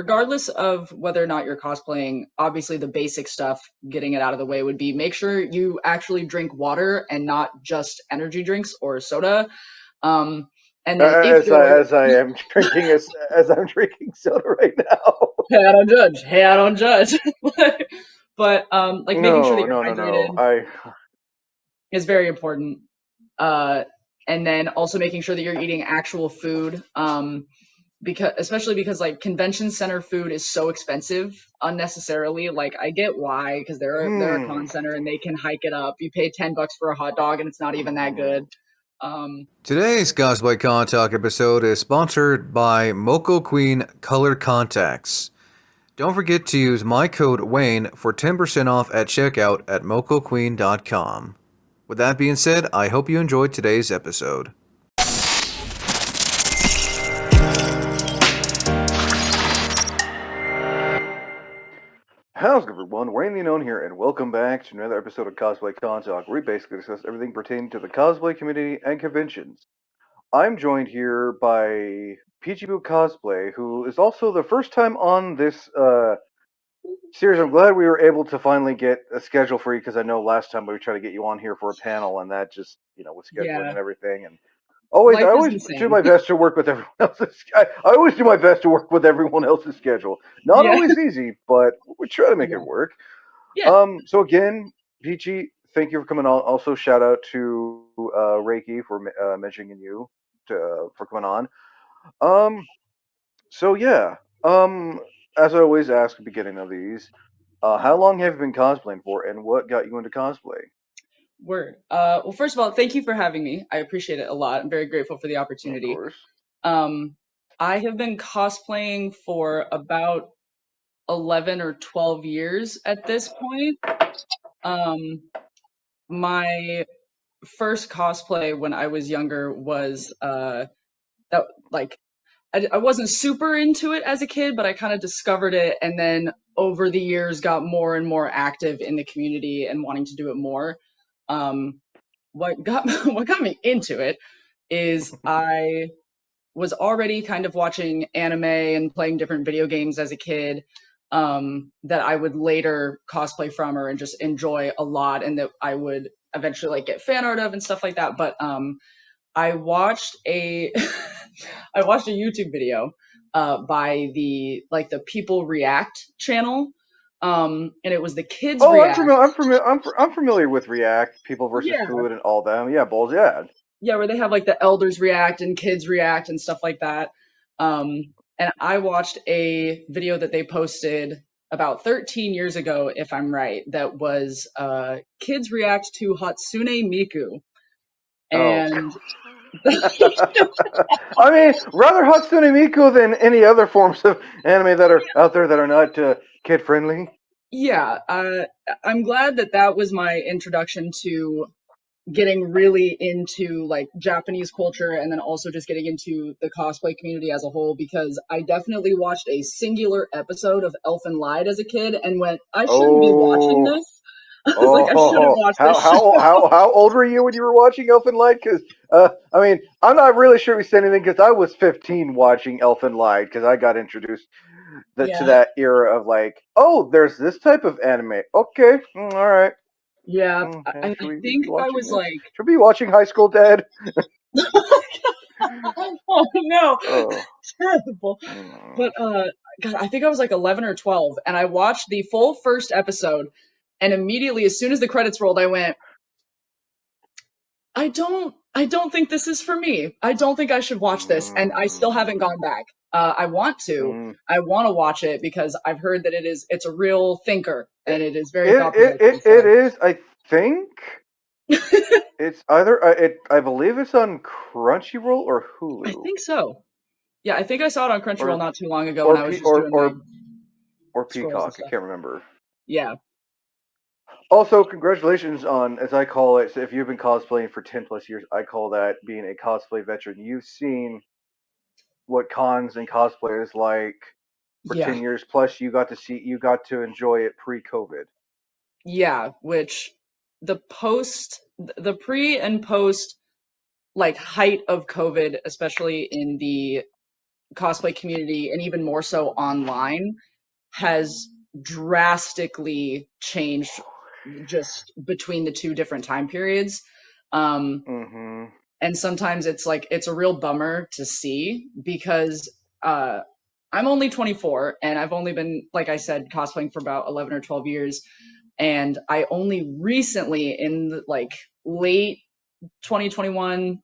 regardless of whether or not you're cosplaying, obviously the basic stuff, getting it out of the way, would be make sure you actually drink water and not just energy drinks or soda. Um, and then if you're As I am drinking as I'm drinking soda right now. hey, I don't judge. Hey, I don't judge. but like making sure that No, you're no, no, no. hydrated is very important. Uh, and then also making sure that you're eating actual food. Because especially because like convention center food is so expensive unnecessarily. Like I get why, because they're a con center and they can hike it up. You pay $10 for a hot dog and it's not even that good. Um, Today's Cosplay Con Talk episode is sponsored by Moco Queen Color Contacts. Don't forget to use my code Wayne for 10% off at checkout at mocoqueen.com. With that being said, I hope you enjoyed today's episode. How's it, everyone? Wayne the Unknown here, and welcome back to another episode of Cosplay Con Talk, where we basically discuss everything pertaining to the cosplay community and conventions. I'm joined here by PeachyBoo Cosplay, who is also the first time on this series. I'm glad we were able to finally get a schedule for you, because I know last time we tried to get you on here for a panel, and that just, with scheduling yeah, and everything, and I life is always do insane. my best to work with everyone else's. I always do my best to work with everyone else's schedule. Not Yeah, always easy, but we try to make it yeah, work. yeah. So again, Peachy, thank you for coming on. Also, shout out to Reiki for mentioning you for coming on. Um, so yeah, as I always ask at the beginning of these, how long have you been cosplaying for, and what got you into cosplay? Word. Well, first of all, thank you for having me. I appreciate it a lot. I'm very grateful for the Of opportunity. course. Um, I have been cosplaying for about 11 or 12 years at this point. Um, my first cosplay when I was younger was that like I wasn't super into it as a kid, but I kind of discovered it, and then over the years got more and more active in the community and wanting to do it more. Um, what got what got me into it is I was already kind of watching anime and playing different video games as a kid, that I would later cosplay from or and just enjoy a lot, and that I would eventually like get fan art of and stuff like that. But I watched a I watched a YouTube video by the People React channel, and it was the Kids Oh, React. I'm familiar with React, People versus Yeah, Food, and all that. Yeah, balls. Yeah. yeah, where they have like the elders react and kids react and stuff like that. And I watched a video that they posted about 13 years ago, if I'm right, that was kids react to Hatsune Miku. Oh. And I mean, rather Hatsune Miku than any other forms of anime that are out there that are not kid friendly. yeah, I'm glad that that was my introduction to getting really into like Japanese culture and then also just getting into the cosplay community as a whole, because I definitely watched a singular episode of Elfen Lied as a kid and went, I shouldn't be watching Oh, this. I was like, I shouldn't watch this show. how old were you when you were watching Elfen Lied? Because I mean, I'm not really sure we said anything, because I was 15 watching Elfen Lied, because I got introduced to Yeah, that era of like, oh, there's this type of anime. Okay, all right. yeah. Okay, I should we think be I watching was this? like, Should we be watching High School Dad? oh no, Oh. terrible. Mm. But God, I think I was like 11 or 12, and I watched the full first episode, and immediately, as soon as the credits rolled, I went, I don't think this is for me. I don't think I should watch this, and I still haven't Mm. gone back. I want to. Mm. I want to watch it because I've heard that it's a real thinker and It, it is very it thought it provoking. it it is. I think So it's either I believe it's on Crunchyroll or I Hulu think so. Yeah, I think I saw it on Crunchyroll or not too long ago when or I was P just doing my or scrolls and Peacock. I stuff. can't remember. Yeah. Also, congratulations on, as I call it. So if you've been cosplaying for 10 plus years, I call that being a cosplay veteran. You've seen what cons and cosplay is like for Yeah. 10 years. Plus, you got to enjoy it pre-COVID. Yeah, which the pre and post like height of COVID, especially in the cosplay community, and even more so online, has drastically changed just between the two different time periods. Um, Mm-hmm. and sometimes it's like it's a real bummer to see because uh, I'm only 24 and I've only been, like I said, cosplaying for about 11 or 12 years. And I only recently, in the, like late 2021,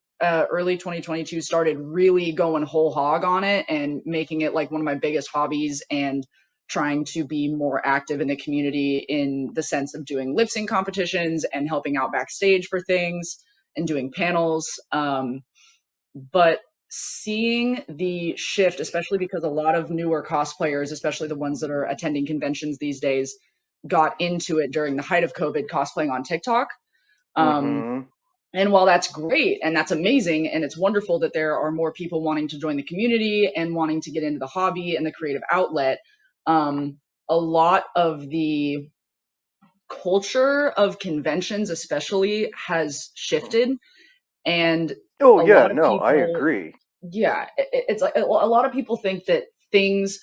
early 2022, started really going whole hog on it and making it like one of my biggest hobbies, and trying to be more active in the community in the sense of doing lip sync competitions and helping out backstage for things and doing panels. But seeing the shift, especially because a lot of newer cosplayers, especially the ones that are attending conventions these days, got into it during the height of COVID, cosplaying on TikTok. Um, Mm-hmm. and while that's great and that's amazing and it's wonderful that there are more people wanting to join the community and wanting to get into the hobby and the creative outlet, a lot of the culture of conventions, especially, has shifted. And Oh a yeah, lot of no, I people, agree. yeah, it's like a lot of people think that things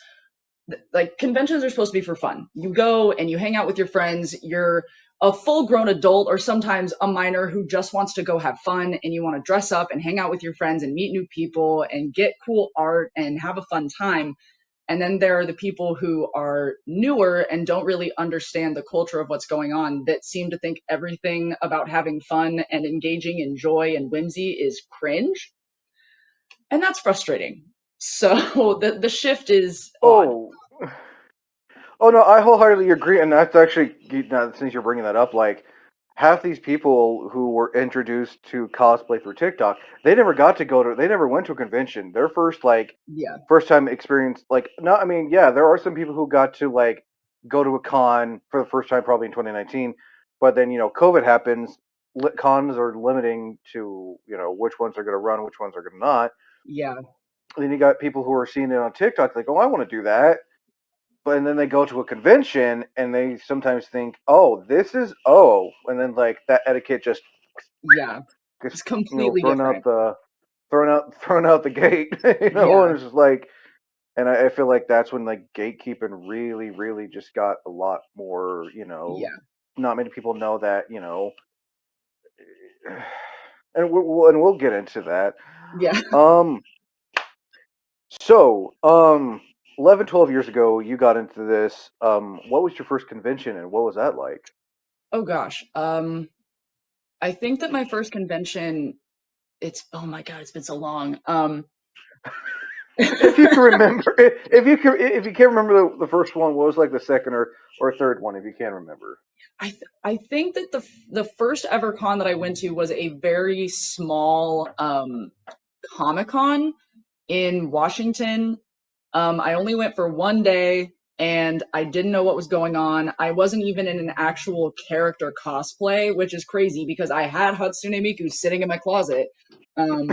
like conventions are supposed to be for fun. You go and you hang out with your friends. You're a full grown adult or sometimes a minor who just wants to go have fun, and you want to dress up and hang out with your friends and meet new people and get cool art and have a fun time. And then there are the people who are newer and don't really understand the culture of what's going on, that seem to think everything about having fun and engaging in joy and whimsy is cringe. And that's frustrating. So the shift is odd. Oh, oh no, I wholeheartedly agree, and that's actually now, since you're bringing that up, like half these people who were introduced to cosplay through TikTok, they never went to a convention. Their Yeah, first time experience, like, no, I mean, yeah, there are some people who got to like go to a con for the first time probably in 2019, but then COVID happens, cons are limiting to which ones are going to run, which ones are going to not. yeah, And then you got people who are seeing it on TikTok, like, oh, I want to do that, but and then they go to a convention and they sometimes think, oh, this is and then like that etiquette just yeah. just It's completely thrown out different. the thrown out the gate, and Yeah, it's just like, and I feel like that's when like gatekeeping really really just got a lot more. yeah, Not many people know that, and we'll get into that. yeah. Um, so 11, 12 years ago, you got into this. What was your first convention and what was that like? Oh gosh. I think that my first convention, it's oh my god, it's been so long. If you can remember, if you can't remember the first one, what was like the second or third one? If you can remember. I think that the first ever con that I went to was a very small Comic Con in Washington. I only went for one day and I didn't know what was going on. I wasn't even in an actual character cosplay, which is crazy because I had Hatsune Miku sitting in my closet. Um,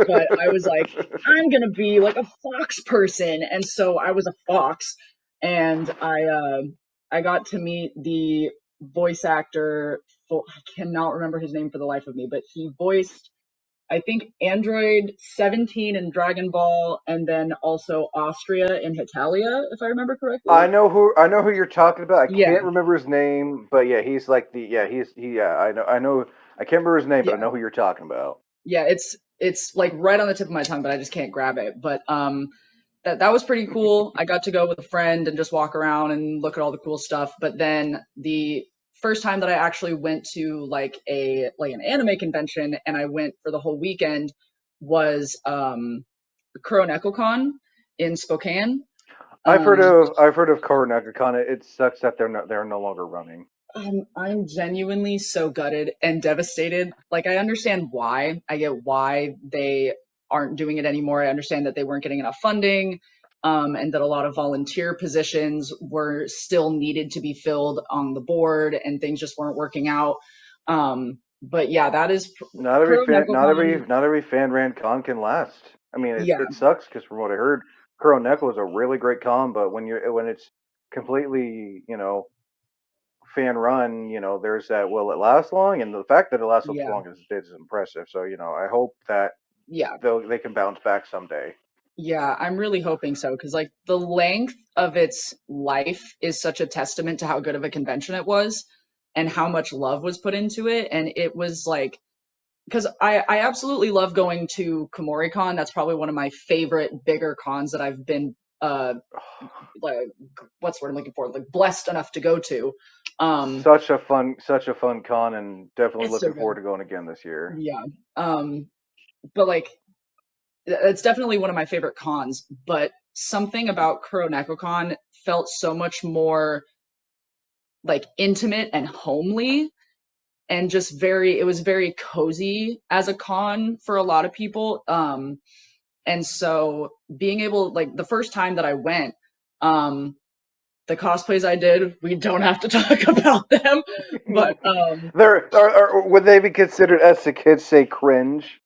but I was like, I'm gonna be like a fox person, and so I was a fox, and I got to meet the voice actor. I cannot remember his name for the life of me, but he voiced, I think, Android 17 in Dragon Ball, and then also Austria in Hetalia, if I remember correctly. I know who you're talking about. I Yeah, can't remember his name, but yeah, he's like yeah, I know I can't remember his name, but I yeah, know who you're talking about. yeah. It's like right on the tip of my tongue, but I just can't grab it. But that was pretty cool. I got to go with a friend and just walk around and look at all the cool stuff. But then the first time that I actually went to like an anime convention and I went for the whole weekend was Kuronekocon in Spokane. Um, I've heard of Koronagakana. It sucks that they're no longer running. I'm genuinely so gutted and devastated. Like, I understand why. I get why they aren't doing it anymore. I understand that they weren't getting enough funding, and that a lot of volunteer positions were still needed to be filled on the board, and things just weren't working out. But yeah, that is Kuronekocon. Not every fan ran con can last. I mean, Yeah, it sucks because from what I heard, Kuroneko is a really great con, but when it's completely fan run, there's that, will it last long? And the fact that it lasts as yeah, long as it did is impressive. So I hope that yeah. they can bounce back someday. Yeah, I'm really hoping so because like the length of its life is such a testament to how good of a convention it was and how much love was put into it. And it was like because I absolutely love going to KomoriCon. That's probably one of my favorite bigger cons that I've been like what's the word I'm looking for? Like blessed enough to go to. Um Such a fun con, and definitely it's so looking forward good. to going again this year. Yeah. But like it's definitely one of my favorite cons, but something about KuroNekoCon felt so much more like intimate and homely and just very it was very cozy as a con for a lot of people. And so being able like the first time that I went, um the cosplays I did, we don't have to talk about them, but Would they be considered, as the kids say, cringe?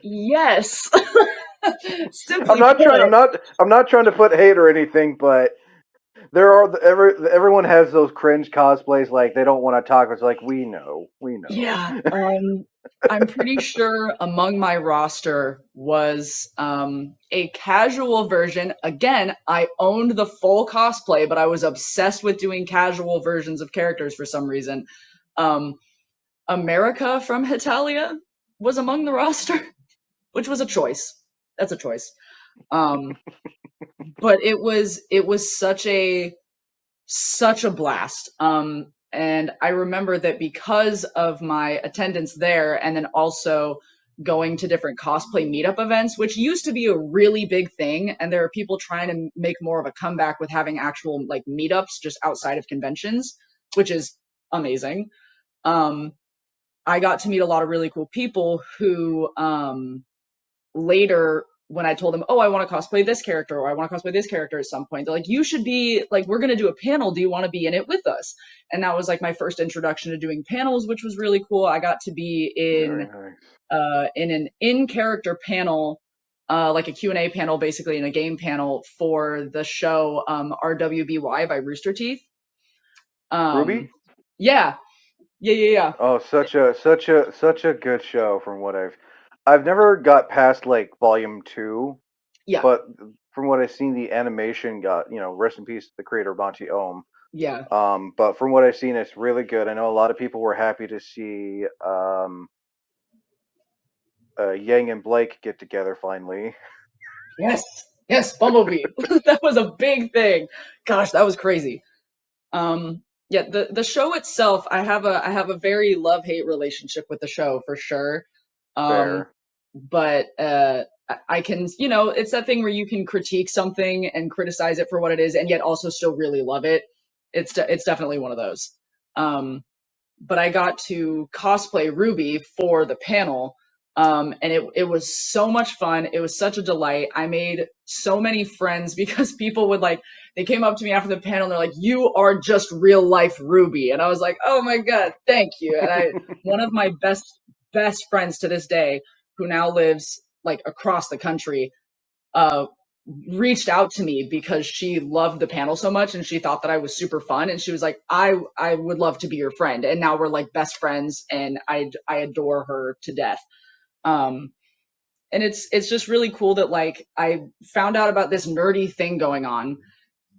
yes. I'm Simply not trying. put. I'm not trying to put hate or anything, but everyone has those cringe cosplays. Like they don't want to talk. It's like we know, we know. Yeah, I'm pretty sure among my roster was a casual version. Again, I owned the full cosplay, but I was obsessed with doing casual versions of characters for some reason. Um, America from Hitalia was among the roster, which was a choice. That's a choice. Um, but it was such a blast. And I remember that because of my attendance there and then also going to different cosplay meetup events, which used to be a really big thing. And there are people trying to make more of a comeback with having actual like meetups just outside of conventions, which is amazing. Um, I got to meet a lot of really cool people who later when I told them, oh, I want to cosplay this character or I want to cosplay this character at some point, they're like, you should be like, we're going to do a panel. Do you want to be in it with us? And that was like my first introduction to doing panels, which was really cool. I got to be Very nice. in an in-character panel, like a Q&A panel, basically in a game panel for the show RWBY by Rooster Teeth. Ruby. Yeah, yeah. Oh, such a good show. From what I've never got past like volume 2, Yeah, but from what I've seen, the animation got, rest in peace, the creator Monty Ohm. yeah. But from what I've seen, it's really good. I know a lot of people were happy to see Yang and Blake get together finally. Yes, yes, Bumblebee. That was a big thing. Gosh, that was crazy. Yeah, the show itself, I have a very love-hate relationship with the show for sure. Um, Fair. but I can, it's that thing where you can critique something and criticize it for what it is and yet also still really love it. It's definitely one of those. Um, but I got to cosplay Ruby for the panel. And it was so much fun. It was such a delight. I made so many friends because people would like, they came up to me after the panel and they're like, you are just real life Ruby. And I was like, oh my God, thank you. And one of my best friends to this day, who now lives like across the country, uh, reached out to me because she loved the panel so much and she thought that I was super fun and she was like I would love to be your friend, and now we're like best friends and I adore her to death. Um and it's just really cool that like I found out about this nerdy thing going on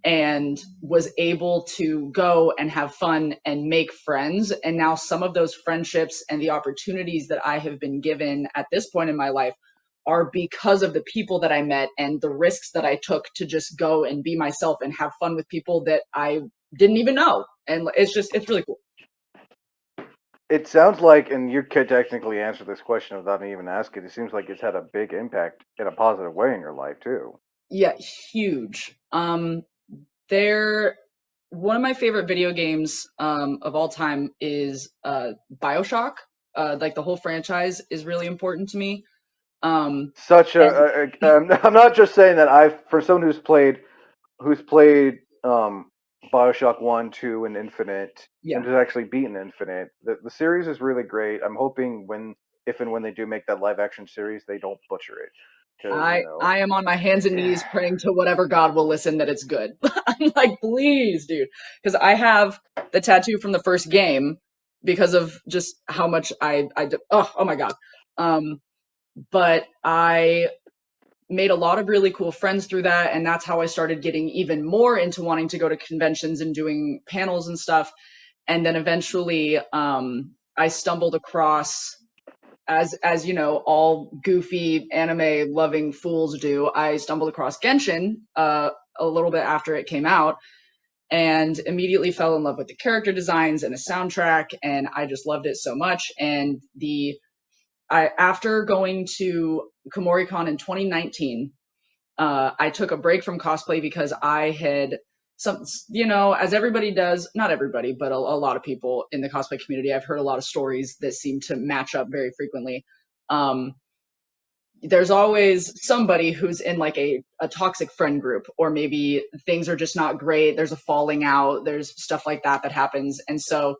and was able to go and have fun and make friends. And now some of those friendships and the opportunities that I have been given at this point in my life are because of the people that I met and the risks that I took to just go and be myself and have fun with people that I didn't even know. And it's really cool. It sounds like, and you could technically answer this question without me even asking. It seems like it's had a big impact in a positive way in your life too. Yeah, huge. They're one of my favorite video games of all time is BioShock. Like the whole franchise is really important to me. Um, Such and I'm not just saying that. For someone who's played Bioshock 1, 2, and Infinite, yeah, and who's actually beaten Infinite, the series is really great. I'm hoping if and when they do make that live action series, they don't butcher it, because I am on my hands and knees praying to whatever God will listen that it's good. I'm like, please, dude, because I have the tattoo from the first game because of just how much oh my God. But I made a lot of really cool friends through that, and that's how I started getting even more into wanting to go to conventions and doing panels and stuff. And then eventually I stumbled across, as you know, all goofy anime loving fools do, I stumbled across Genshin a little bit after it came out, and immediately fell in love with the character designs and the soundtrack, and I just loved it so much. And after going to KomoriCon in 2019, I took a break from cosplay because I had as everybody does, not everybody, but a lot of people in the cosplay community, I've heard a lot of stories that seem to match up very frequently. There's always somebody who's in like a toxic friend group, or maybe things are just not great. There's a falling out. There's stuff like that happens. And so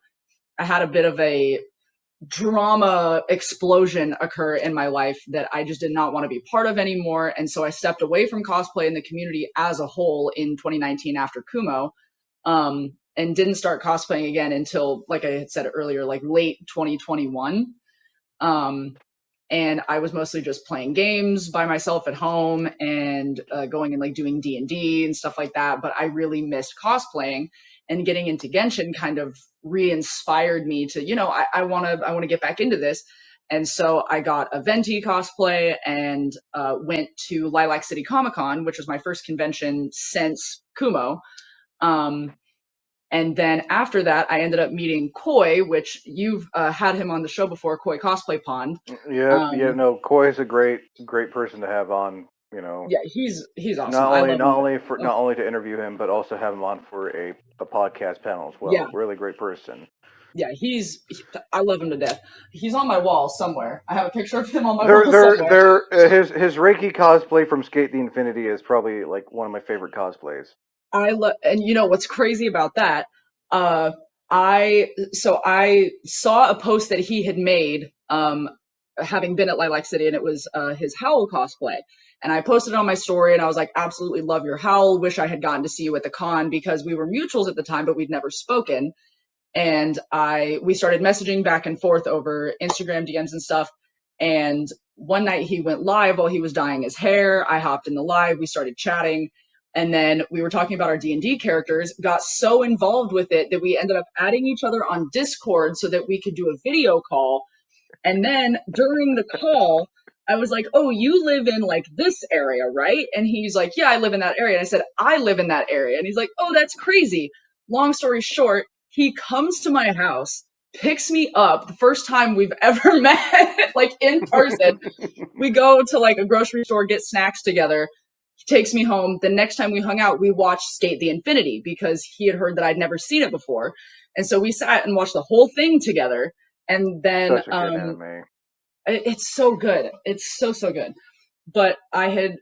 I had a bit of a drama explosion occur in my life that I just did not want to be part of anymore. And so I stepped away from cosplay in the community as a whole in 2019 after Kumo, and didn't start cosplaying again until, like I had said earlier, like late 2021. And I was mostly just playing games by myself at home and going and like doing D&D and stuff like that. But I really missed cosplaying, and getting into Genshin kind of re-inspired me to, I want to get back into this. And so I got a Venti cosplay and went to Lilac City Comic-Con, which was my first convention since Kumo. And then after that, I ended up meeting Koi, which you've had him on the show before, Koi Cosplay Pond. Yeah, no, Koi is a great person to have on. Yeah, he's awesome. Not only to interview him, but also have him on for a podcast panel as well. Yeah. Really great person. Yeah, I love him to death. He's on my wall somewhere. I have a picture of him on my wall somewhere. His Reiki cosplay from Skate the Infinity is probably like one of my favorite cosplays. And you know what's crazy about that? I saw a post that he had made, having been at Lilac City, and it was his Howl cosplay. And I posted it on my story, and I was like, absolutely love your Howl. Wish I had gotten to see you at the con, because we were mutuals at the time, but we'd never spoken. And we started messaging back and forth over Instagram DMs and stuff. And one night he went live while he was dyeing his hair. I hopped in the live. We started chatting. And then we were talking about our D&D characters, got so involved with it that we ended up adding each other on Discord so that we could do a video call. And then during the call, I was like, oh, you live in like this area, right? And he's like, yeah, I live in that area. And I said, I live in that area. And he's like, oh, that's crazy. Long story short, he comes to my house, picks me up, the first time we've ever met, like in person. We go to like a grocery store, get snacks together. He takes me home. The next time we hung out, we watched Skate the Infinity, because he had heard that I'd never seen it before. And so we sat and watched the whole thing together. And then Such a good anime. It's so good. It's so good. But I had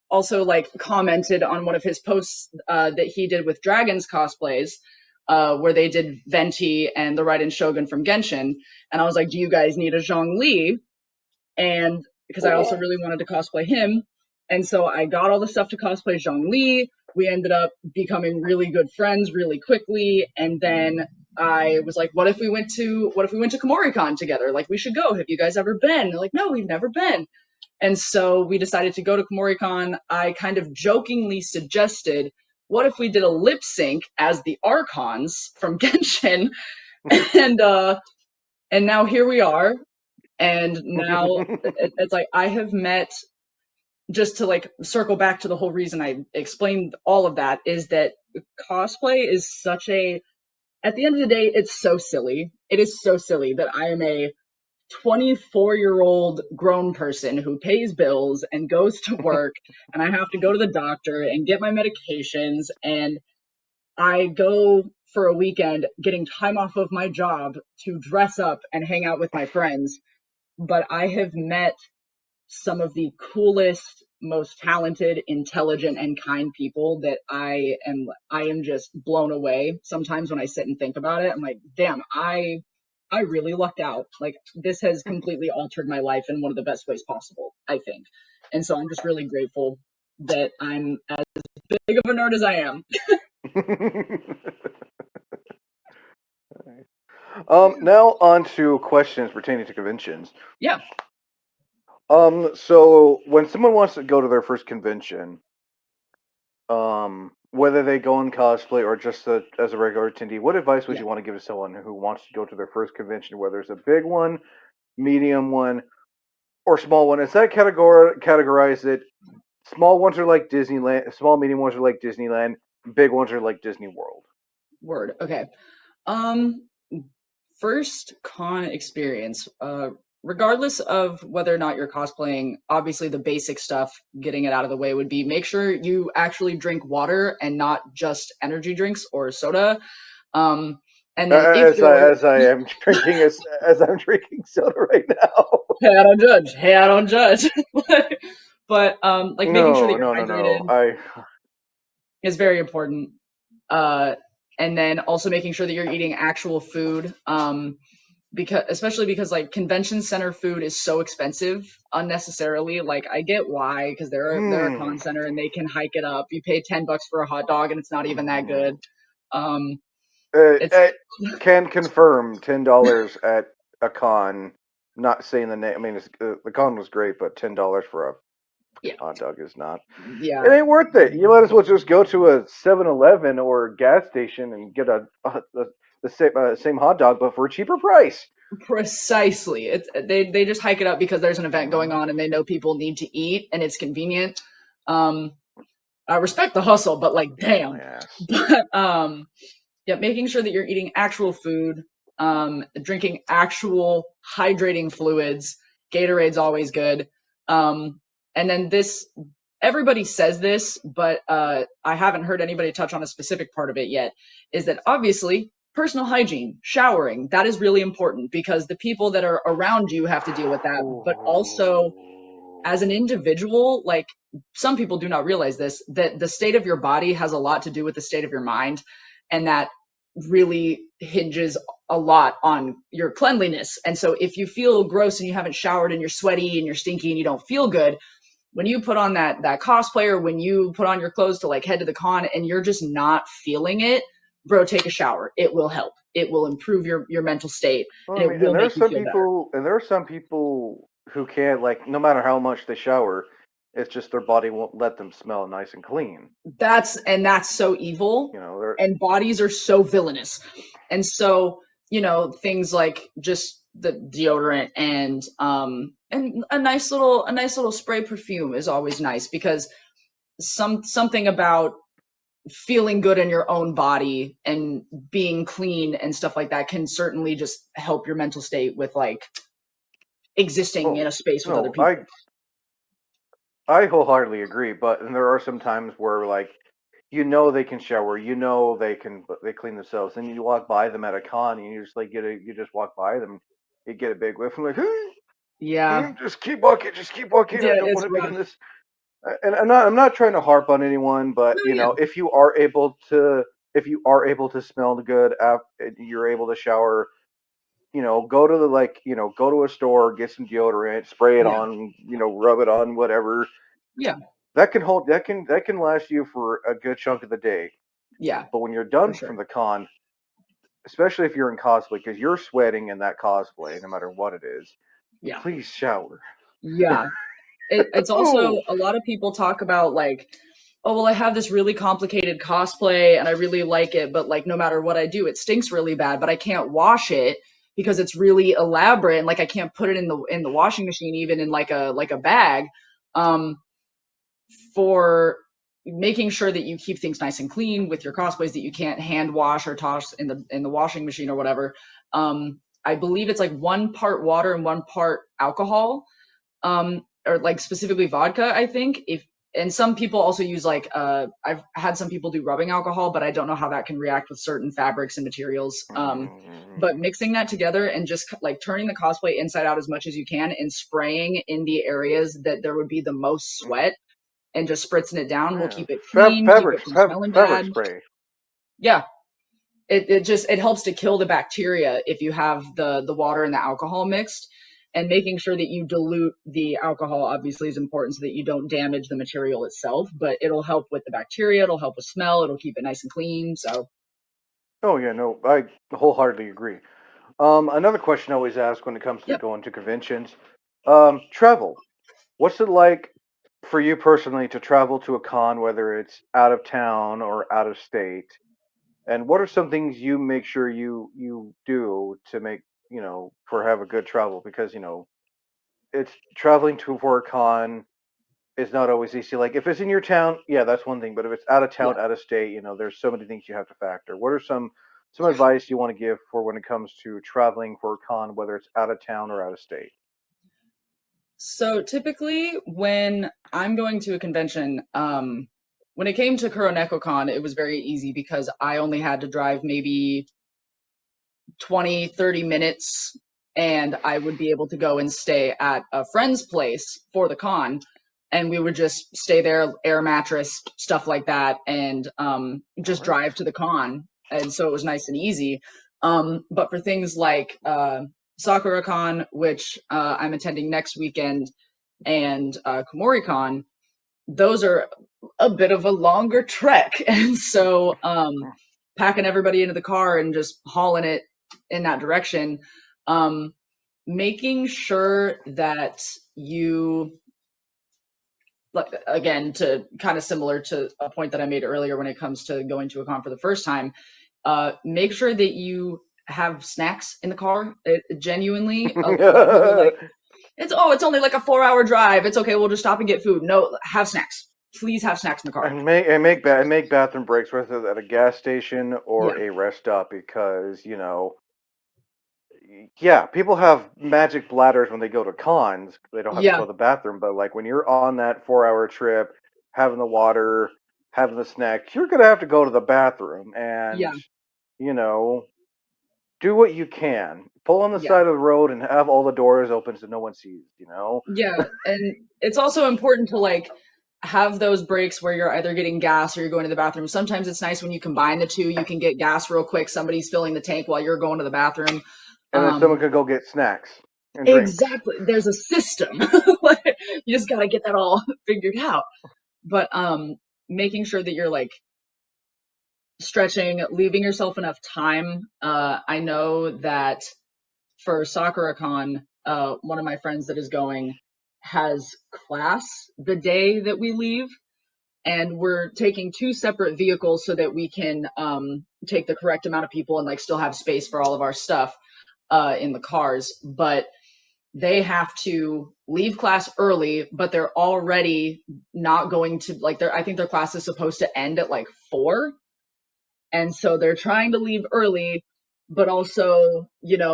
also like commented on one of his posts that he did with Dragons cosplays, where they did Venti and the Raiden Shogun from Genshin. And I was like, do you guys need a Zhongli? And because I also really wanted to cosplay him. And so I got all the stuff to cosplay Zhongli. We ended up becoming really good friends really quickly. And then I was like, what if we went to KomoriCon together? Like, we should go. Have you guys ever been? They're like, no, we've never been. And so we decided to go to KomoriCon. I kind of jokingly suggested, what if we did a lip sync as the Archons from Genshin? And now here we are. And now it's like I have met, just to like circle back to the whole reason I explained all of that, is that cosplay is at the end of the day, it's so silly. It is so silly that I am a 24-year-old grown person who pays bills and goes to work, and I have to go to the doctor and get my medications, and I go for a weekend getting time off of my job to dress up and hang out with my friends. But I have met some of the coolest, most talented, intelligent, and kind people that I am just blown away. Sometimes when I sit and think about it, I'm like, damn, I really lucked out. Like, this has completely altered my life in one of the best ways possible, I think. And so I'm just really grateful that I'm as big of a nerd as I am. Now on to questions pertaining to conventions. Yeah. So when someone wants to go to their first convention, whether they go in cosplay or just as a regular attendee, what advice would Yeah, you want to give to someone who wants to go to their first convention, whether it's a big one, medium one, or small one? Is that categorize it? Small ones are like Disneyland. Small medium ones are like Disneyland. Big ones are like Disney World. word. Okay. Um, First con experience. Regardless of whether or not you're cosplaying, obviously the basic stuff, getting it out of the way, would be make sure you actually drink water and not just energy drinks or soda. Um, and then if you're As I am drinking as I'm drinking soda right now. hey, I don't judge. Hey, I don't judge. But like making sure that No, you're no, no, no. hydrated is very important. Uh, and then also making sure that you're eating actual food. Because especially because like convention center food is so expensive unnecessarily. Like I get why, because they're a Hmm. con center and they can hike it up. You pay $10 for a hot dog and it's not even that good. Um, it's I can confirm $10 at a con. Not saying the name. I mean, the con was great, but $10 for a yeah, hot dog is not. yeah, It ain't worth it. You might as well just go to a 7-Eleven or gas station and get the same hot dog, but for a cheaper price. precisely. It's they just hike it up because there's an event going Mhm. on and they know people need to eat and it's convenient. Um, I respect the hustle, but like, Kiss my damn. ass. But yeah, making sure that you're eating actual food, drinking actual hydrating fluids. Gatorade's always good. And then this, everybody says this, but I haven't heard anybody touch on a specific part of it yet. Is that obviously personal hygiene, showering, that is really important because the people that are around you have to deal with that, but also as an individual, like some people do not realize this, that the state of your body has a lot to do with the state of your mind. And that really hinges a lot on your cleanliness. And so if you feel gross and you haven't showered and you're sweaty and you're stinky and you don't feel good, when you put on that cosplayer, when you put on your clothes to like head to the con and you're just not feeling it, bro, take a shower. It will help. It will improve your mental state Well, and I it mean, will make you feel better. and there are some people who can't, like, no matter how much they shower, it's just their body won't let them smell nice and clean. That's so evil, You know, they're and bodies are so villainous. And so, things like just the deodorant and a nice little spray perfume is always nice because something about feeling good in your own body and being clean and stuff like that can certainly just help your mental state with like existing in oh a space with other no, people. I wholeheartedly agree. But and there are some times where, like, they can shower, they clean themselves, and you walk by them at a con, and you just like you just walk by them, you get a big whiff, and like, Yeah, just keep walking. I yeah, don't it's want to be in rough. this. And I'm not trying to harp on anyone, but No, yeah, if you are able to smell good, you're able to shower. Go to go to a store, get some deodorant, spray it yeah, on, rub it on, whatever. yeah, That can last you for a good chunk of the day. yeah, But when you're for done from sure. the con, especially if you're in cosplay, because you're sweating in that cosplay, no matter what it is, Yeah, please shower. yeah. It's also Oh, a lot of people talk about like, oh, well, I have this really complicated cosplay and I really like it, but like no matter what I do, it stinks really bad, but I can't wash it because it's really elaborate and like I can't put it in the washing machine even in like a bag. Um, for making sure that you keep things nice and clean with your cosplays that you can't hand wash or toss in the washing machine or whatever. I believe it's like 1 part water and 1 part alcohol, or like specifically vodka, I think. If and some people also use like I've had some people do rubbing alcohol, but I don't know how that can react with certain fabrics and materials. But mm, mixing that together and just like turning the cosplay inside out as much as you can and spraying in the areas that there would be the most mm, sweat and just spritzing it down will yeah. keep it clean, keep it from smelling Fabric bad. spray. Yeah, it helps to kill the bacteria if you have the water and the alcohol mixed. And making sure that you dilute the alcohol obviously is important so that you don't damage the material itself, but it'll help with the bacteria, it'll help with smell, it'll keep it nice and clean. So Oh yeah, no, I wholeheartedly agree. Another question I always ask when it comes to yep. going to conventions, travel. what's it like for you personally to travel to a con, whether it's out of town or out of state? And what are some things you make sure you do to make, for have a good travel? Because it's traveling to for a con is not always easy. Like if it's in your town, yeah, that's one thing. But if it's out of Yeah. town, out of state, there's so many things you have to factor. What are some advice you want to give for when it comes to traveling for a con, whether it's out of town or out of state? So typically when I'm going to a convention, when it came to CoronecoCon, it was very easy because I only had to drive maybe 20, 30 minutes and I would be able to go and stay at a friend's place for the con. And we would just stay there, air mattress, stuff like that, and All just right. drive to the con. And so it was nice and easy. But for things like SakuraCon, which I'm attending next weekend, and KomoriCon, those are a bit of a longer trek. And so packing everybody into the car and just hauling it in that direction, um, making sure that you, like, again, to kind of similar to a point that I made earlier when it comes to going to a con for the first time, make sure that you have snacks in the car. It genuinely, a lot of people are like, it's only like a 4-hour drive. It's okay. We'll just stop and get food. No, have snacks. Please have snacks in the car. and make bathroom breaks, whether it's at a gas station or Yeah. a rest stop, because yeah, people have magic bladders when they go to cons. They don't have to go Yeah. to the bathroom, but like when you're on that 4-hour trip, having the water, having the snack, you're gonna have to go to the bathroom, and Yeah. you know, do what you can. Pull on the Yeah. side of the road and have all the doors open so no one sees. Yeah. And it's also important to like have those breaks where you're either getting gas or you're going to the bathroom. Sometimes it's nice when you combine the two. You can get gas real quick. Somebody's filling the tank while you're going to the bathroom. And then someone Um, can go get snacks and drinks. exactly. There's a system. You just got to get that all figured out. But making sure that you're like stretching, leaving yourself enough time. I know that for SakuraCon, one of my friends that is going has class the day that we leave, and we're taking two separate vehicles so that we can take the correct amount of people and like still have space for all of our stuff in the cars. But they have to leave class early, but they're already not going to like their. I think their class is supposed to end at like 4, and so they're trying to leave early, but also,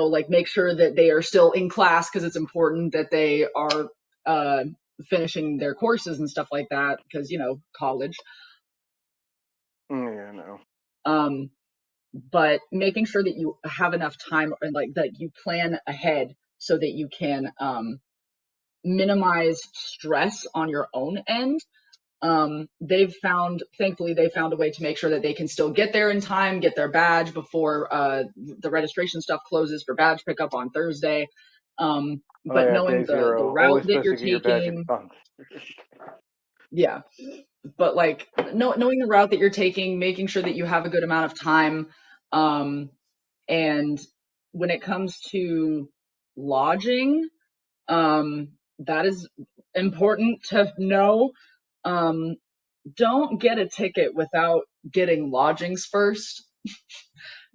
like make sure that they are still in class because it's important that they are uh, finishing their courses and stuff like that because, college. Yeah, no. Um, but making sure that you have enough time and like that you plan ahead so that you can minimize stress on your own end. Thankfully they found a way to make sure that they can still get there in time, get their badge before the registration stuff closes for badge pickup on Thursday. Oh But yeah, knowing day the zero. route Always that supposed you're to get your badge in taking, fun. yeah. But like knowing the route that you're taking, making sure that you have a good amount of time, and when it comes to lodging, that is important to know. Um, don't get a ticket without getting lodgings first.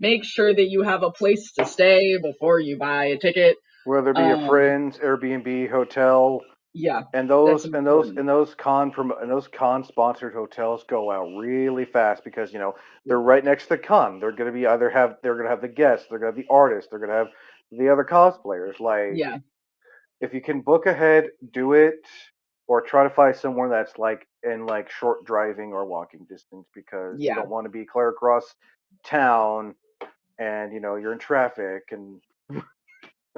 Make sure that you have a place to stay before you buy a ticket. Whether it be a Um, friend's Airbnb, hotel, yeah, and that's those and those important. and those con sponsored hotels go out really fast because Yeah, they're right next to the con. They're gonna have the guests, they're gonna have the artists, they're gonna have the other cosplayers. Like yeah, if you can book ahead, do it, or try to find somewhere that's like in like short driving or walking distance because you yeah, don't want to be clear across town and you're in traffic and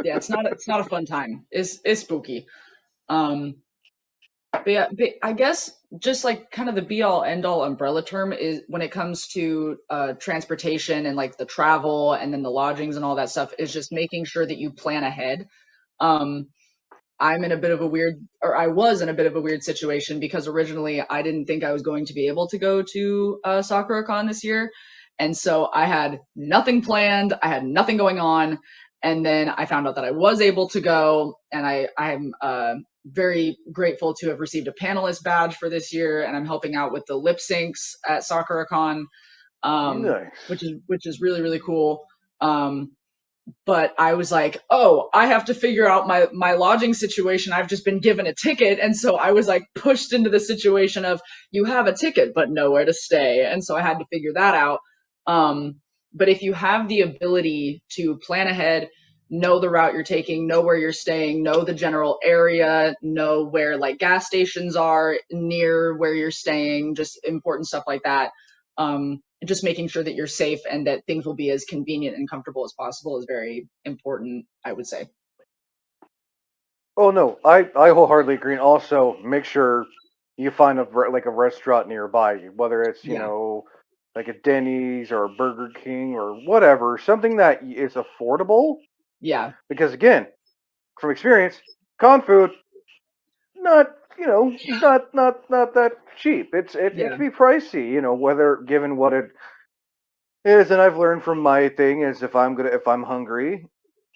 yeah. It's not a fun time. It's spooky. Um, but I guess just like kind of the be all end all umbrella term is when it comes to transportation and like the travel and then the lodgings and all that stuff is just making sure that you plan ahead. Um, I'm in a bit of a weird, or I was in a bit of a weird situation because originally I didn't think I was going to be able to go to SakuraCon this year. And so I had nothing planned. I had nothing going on. And then I found out that I was able to go and I'm very grateful to have received a panelist badge for this year, and I'm helping out with the lip syncs at SakuraCon, Nice. which is really really cool. But I was like, oh, I have to figure out my lodging situation. I've just been given a ticket, and so I was like pushed into the situation of you have a ticket but nowhere to stay, and so I had to figure that out. But if you have the ability to plan ahead, know the route you're taking, know where you're staying, know the general area, know where like gas stations are near where you're staying, just important stuff like that. Just making sure that you're safe and that things will be as convenient and comfortable as possible is very important, I would say. Oh no, I wholeheartedly agree. And also, make sure you find like a restaurant nearby you, whether it's Yeah, like a Denny's or a Burger King or whatever, something that is affordable. yeah, Because again, from experience, con food not not that cheap. It yeah, can be pricey. Whether given what it is, and I've learned from my thing is if I'm hungry,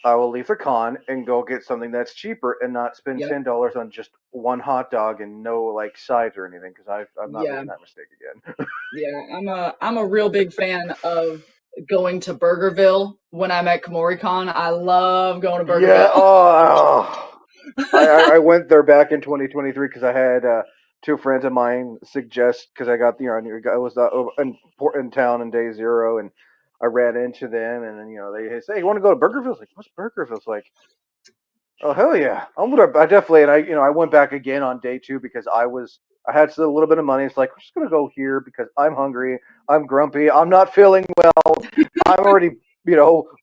I will leave the con and go get something that's cheaper and not spend yep, $10 on just one hot dog and no like sides or anything because I'm not yeah, making that mistake again. yeah. I'm a real big fan of going to Burgerville when I'm at KomoriCon. I love going to Yeah. Burgerville. Oh, I went there back in 2023 because I had two friends of mine suggest because I got I was in town in day zero and I ran into them and then they say, "Hey, you want to go to Burgerville?" I was like, "What's Burgerville?" It's like, "Oh hell yeah, I definitely." And I went back again on day two because I had still a little bit of money. It's like I'm just gonna go here because I'm hungry, I'm grumpy, I'm not feeling well. I'm already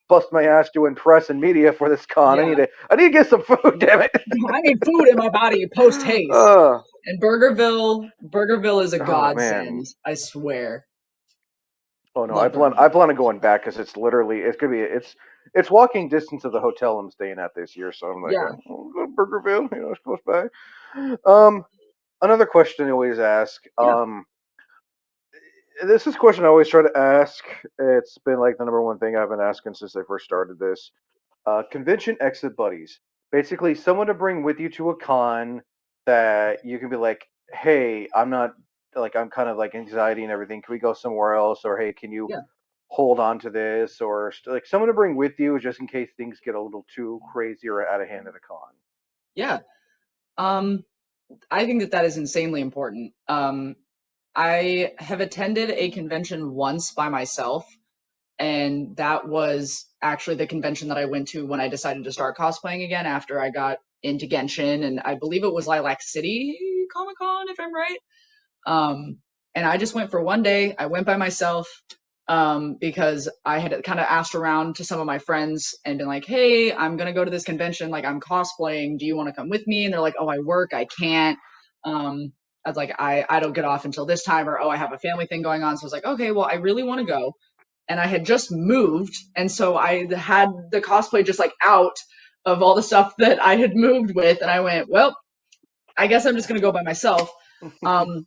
bust my ass doing press and media for this con. Yeah, I need to get some food. Damn it. I need food in my body post haste. uh, And Burgerville is a oh man. godsend. I swear. Oh no, Love I Burgerville. plan on going back because it's gonna be it's walking distance of the hotel I'm staying at this year. So I'm like, Yeah, I'll go to Burgerville. It's close by. Um, Another question I always ask. yeah, This is a question I always try to ask. It's been like the number one thing I've been asking since I first started this. Convention exit buddies. Basically, someone to bring with you to a con that you can be like, hey, I'm kind of like anxiety and everything. Can we go somewhere else? Or hey, can you yeah, hold on to this? Or like someone to bring with you just in case things get a little too crazy or out of hand at a con. yeah. Um, I think that is insanely important. I have attended a convention once by myself, and that was actually the convention that I went to when I decided to start cosplaying again after I got into Genshin, and I believe it was Lilac City Comic Con, if I'm right. Um, and I just went for one day. I went by myself because I had kind of asked around to some of my friends and been like, hey, I'm going to go to this convention. Like, I'm cosplaying. Do you want to come with me? And they're like, oh, I work. I can't. I was like, I don't get off until this time, or oh, I have a family thing going on. So I was like, okay, well, I really want to go. And I had just moved. And so I had the cosplay just like out of all the stuff that I had moved with. And I went, well, I guess I'm just going to go by myself. Um,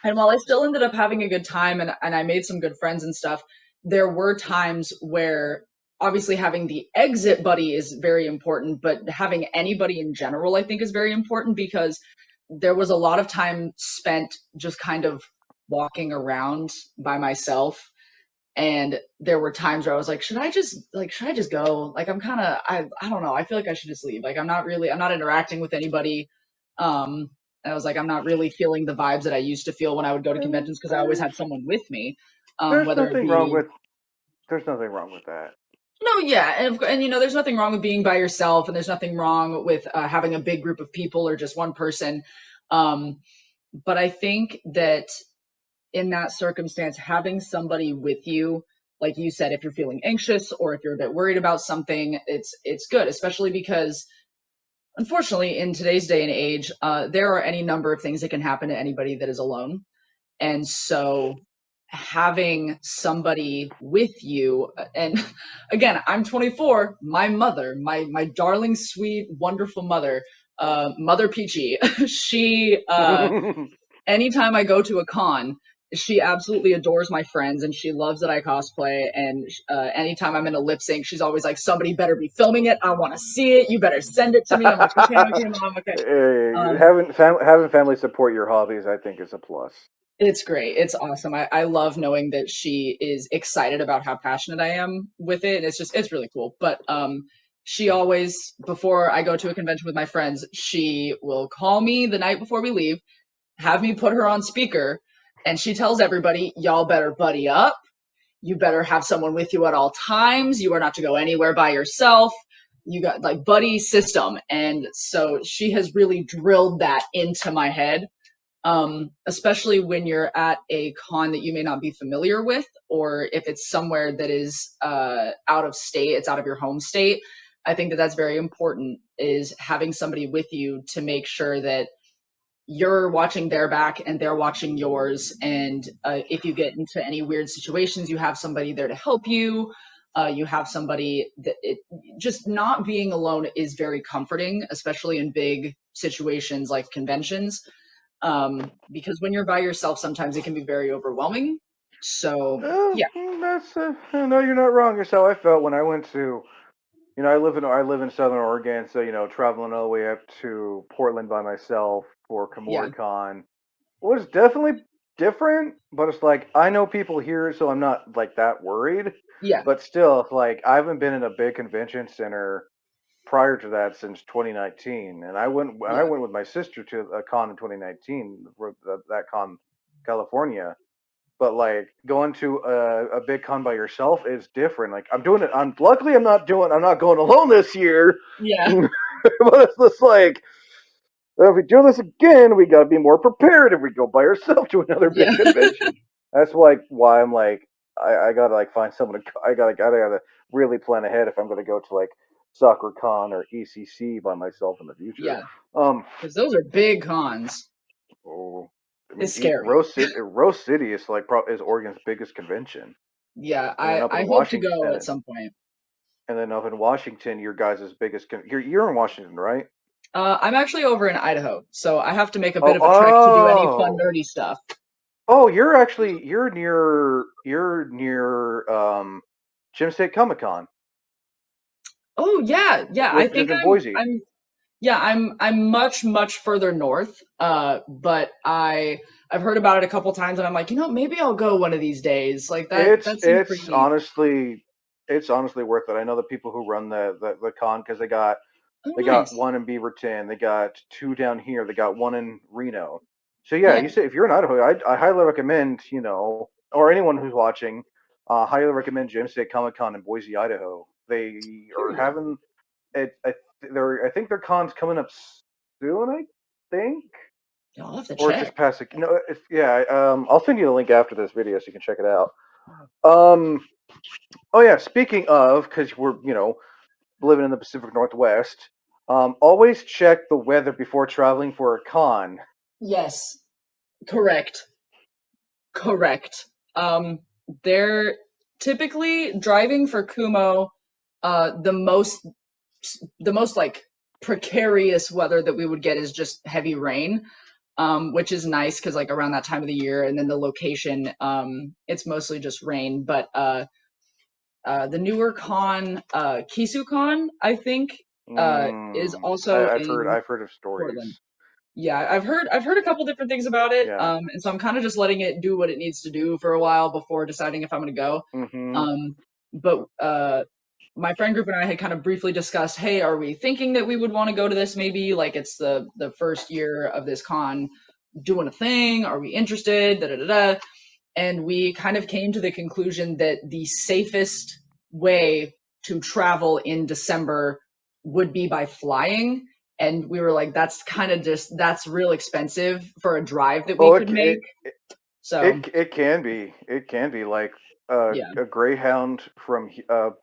and while I still ended up having a good time and I made some good friends and stuff, there were times where obviously having the exit buddy is very important, but having anybody in general, I think, is very important because there was a lot of time spent just kind of walking around by myself. And there were times where I was like, should I just go? Like, I don't know. I feel like I should just leave. Like, I'm not interacting with anybody. Um, I was like, I'm not really feeling the vibes that I used to feel when I would go to And conventions because I always had someone with me. there's Whether it nothing wrong be with there's nothing wrong with that. no, yeah, and you know, there's nothing wrong with being by yourself, and there's nothing wrong with having a big group of people or just one person. Um, but I think that in that circumstance, having somebody with you, like you said, if you're feeling anxious or if you're a bit worried about something, it's good, especially because unfortunately, in today's day and age, there are any number of things that can happen to anybody that is alone. And so having somebody with you, and again, I'm 24, my mother, my darling, sweet, wonderful mother, Mother Peachy, she, anytime I go to a con, she absolutely adores my friends and she loves that I cosplay. And anytime I'm in a lip sync, she's always like, "Somebody better be filming it. I want to see it. You better send it to me." I'm like, "Okay, okay, mom, okay." Hey, Um, having family support your hobbies, I think, is a plus. it's great. It's awesome. I love knowing that she is excited about how passionate I am with it. It's really cool. But she always, before I go to a convention with my friends, she will call me the night before we leave, have me put her on speaker, and she tells everybody, "Y'all better buddy up. You better have someone with you at all times. You are not to go anywhere by yourself. You got like buddy system." And so she has really drilled that into my head, especially when you're at a con that you may not be familiar with, or if it's somewhere that is out of state, it's out of your home state. I think that that's very important, is having somebody with you to make sure that you're watching their back and they're watching yours. And if you get into any weird situations, you have somebody there to help you. You have somebody that just not being alone is very comforting, especially in big situations like conventions. Because when you're by yourself, sometimes it can be very overwhelming. So yeah, That's no, you're not wrong. That's how I felt when I went to. I live in Southern Oregon, so traveling all the way up to Portland by myself for yeah, KomoriCon was definitely different. But it's like I know people here, so I'm not like that worried. yeah, But still, it's like I haven't been in a big convention center prior to that since 2019, and I yeah, went with my sister to a con in 2019, that con, California. But like going to a big con by yourself is different. Like I'm doing it. Luckily I'm not going alone this year. yeah, But it's just like if we do this again, we gotta be more prepared if we go by ourselves to another big yeah, convention. That's why I'm like I gotta like find someone to I gotta really plan ahead if I'm gonna go to like SoccerCon or ECC by myself in the future. yeah. Um, Because those are big cons. oh, I mean, It's scary. Rose City is like is Oregon's biggest convention, Yeah, and then up I in hope to Washington, go at some point. Your guys' biggest. You're in Washington, right? I'm actually over in Idaho, so I have to make a bit Oh, of a trek to do any fun, nerdy stuff. you're actually you're near Gym State Comic Con, Oh yeah, yeah. I which is think in Boise. I'm much further north. But I've heard about it a couple times, and I'm like, maybe I'll go one of these days. Like that seems pretty It's neat. honestly worth it. I know the people who run the con because Oh, they got nice. one in Beaverton, they got two down here, they got one in Reno. So yeah, Yeah, you say if you're in Idaho, I highly recommend or anyone who's watching, highly recommend Gym State Comic Con in Boise, Idaho. They are period. having it. I think their con's coming up soon. I think. Yeah, I'll have to Or it's just check. past. No, it's yeah. I'll send you the link after this video so you can check it out. Um, oh yeah, speaking of, because we're living in the Pacific Northwest, always check the weather before traveling for a con. Yes, correct, correct. Um, they're typically driving for Kumo. The most like precarious weather that we would get is just heavy rain, which is nice because like around that time of the year, and then the location, it's mostly just rain. But the newer con, KisuCon, I think, is also in I've heard of stories. Portland. Yeah, I've heard a couple different things about it, Yeah. and so I'm kind of just letting it do what it needs to do for a while before deciding if I'm going to go. Mm-hmm. But my friend group and I had kind of briefly discussed, hey, are we thinking that we would want to go to this? Maybe like it's the first year of this con doing a thing. Are we interested? Da da da da. And we kind of came to the conclusion that the safest way to travel in December would be by flying. And we were like, that's real expensive for a drive that we Oh, could make. So it can be like yeah, a Greyhound from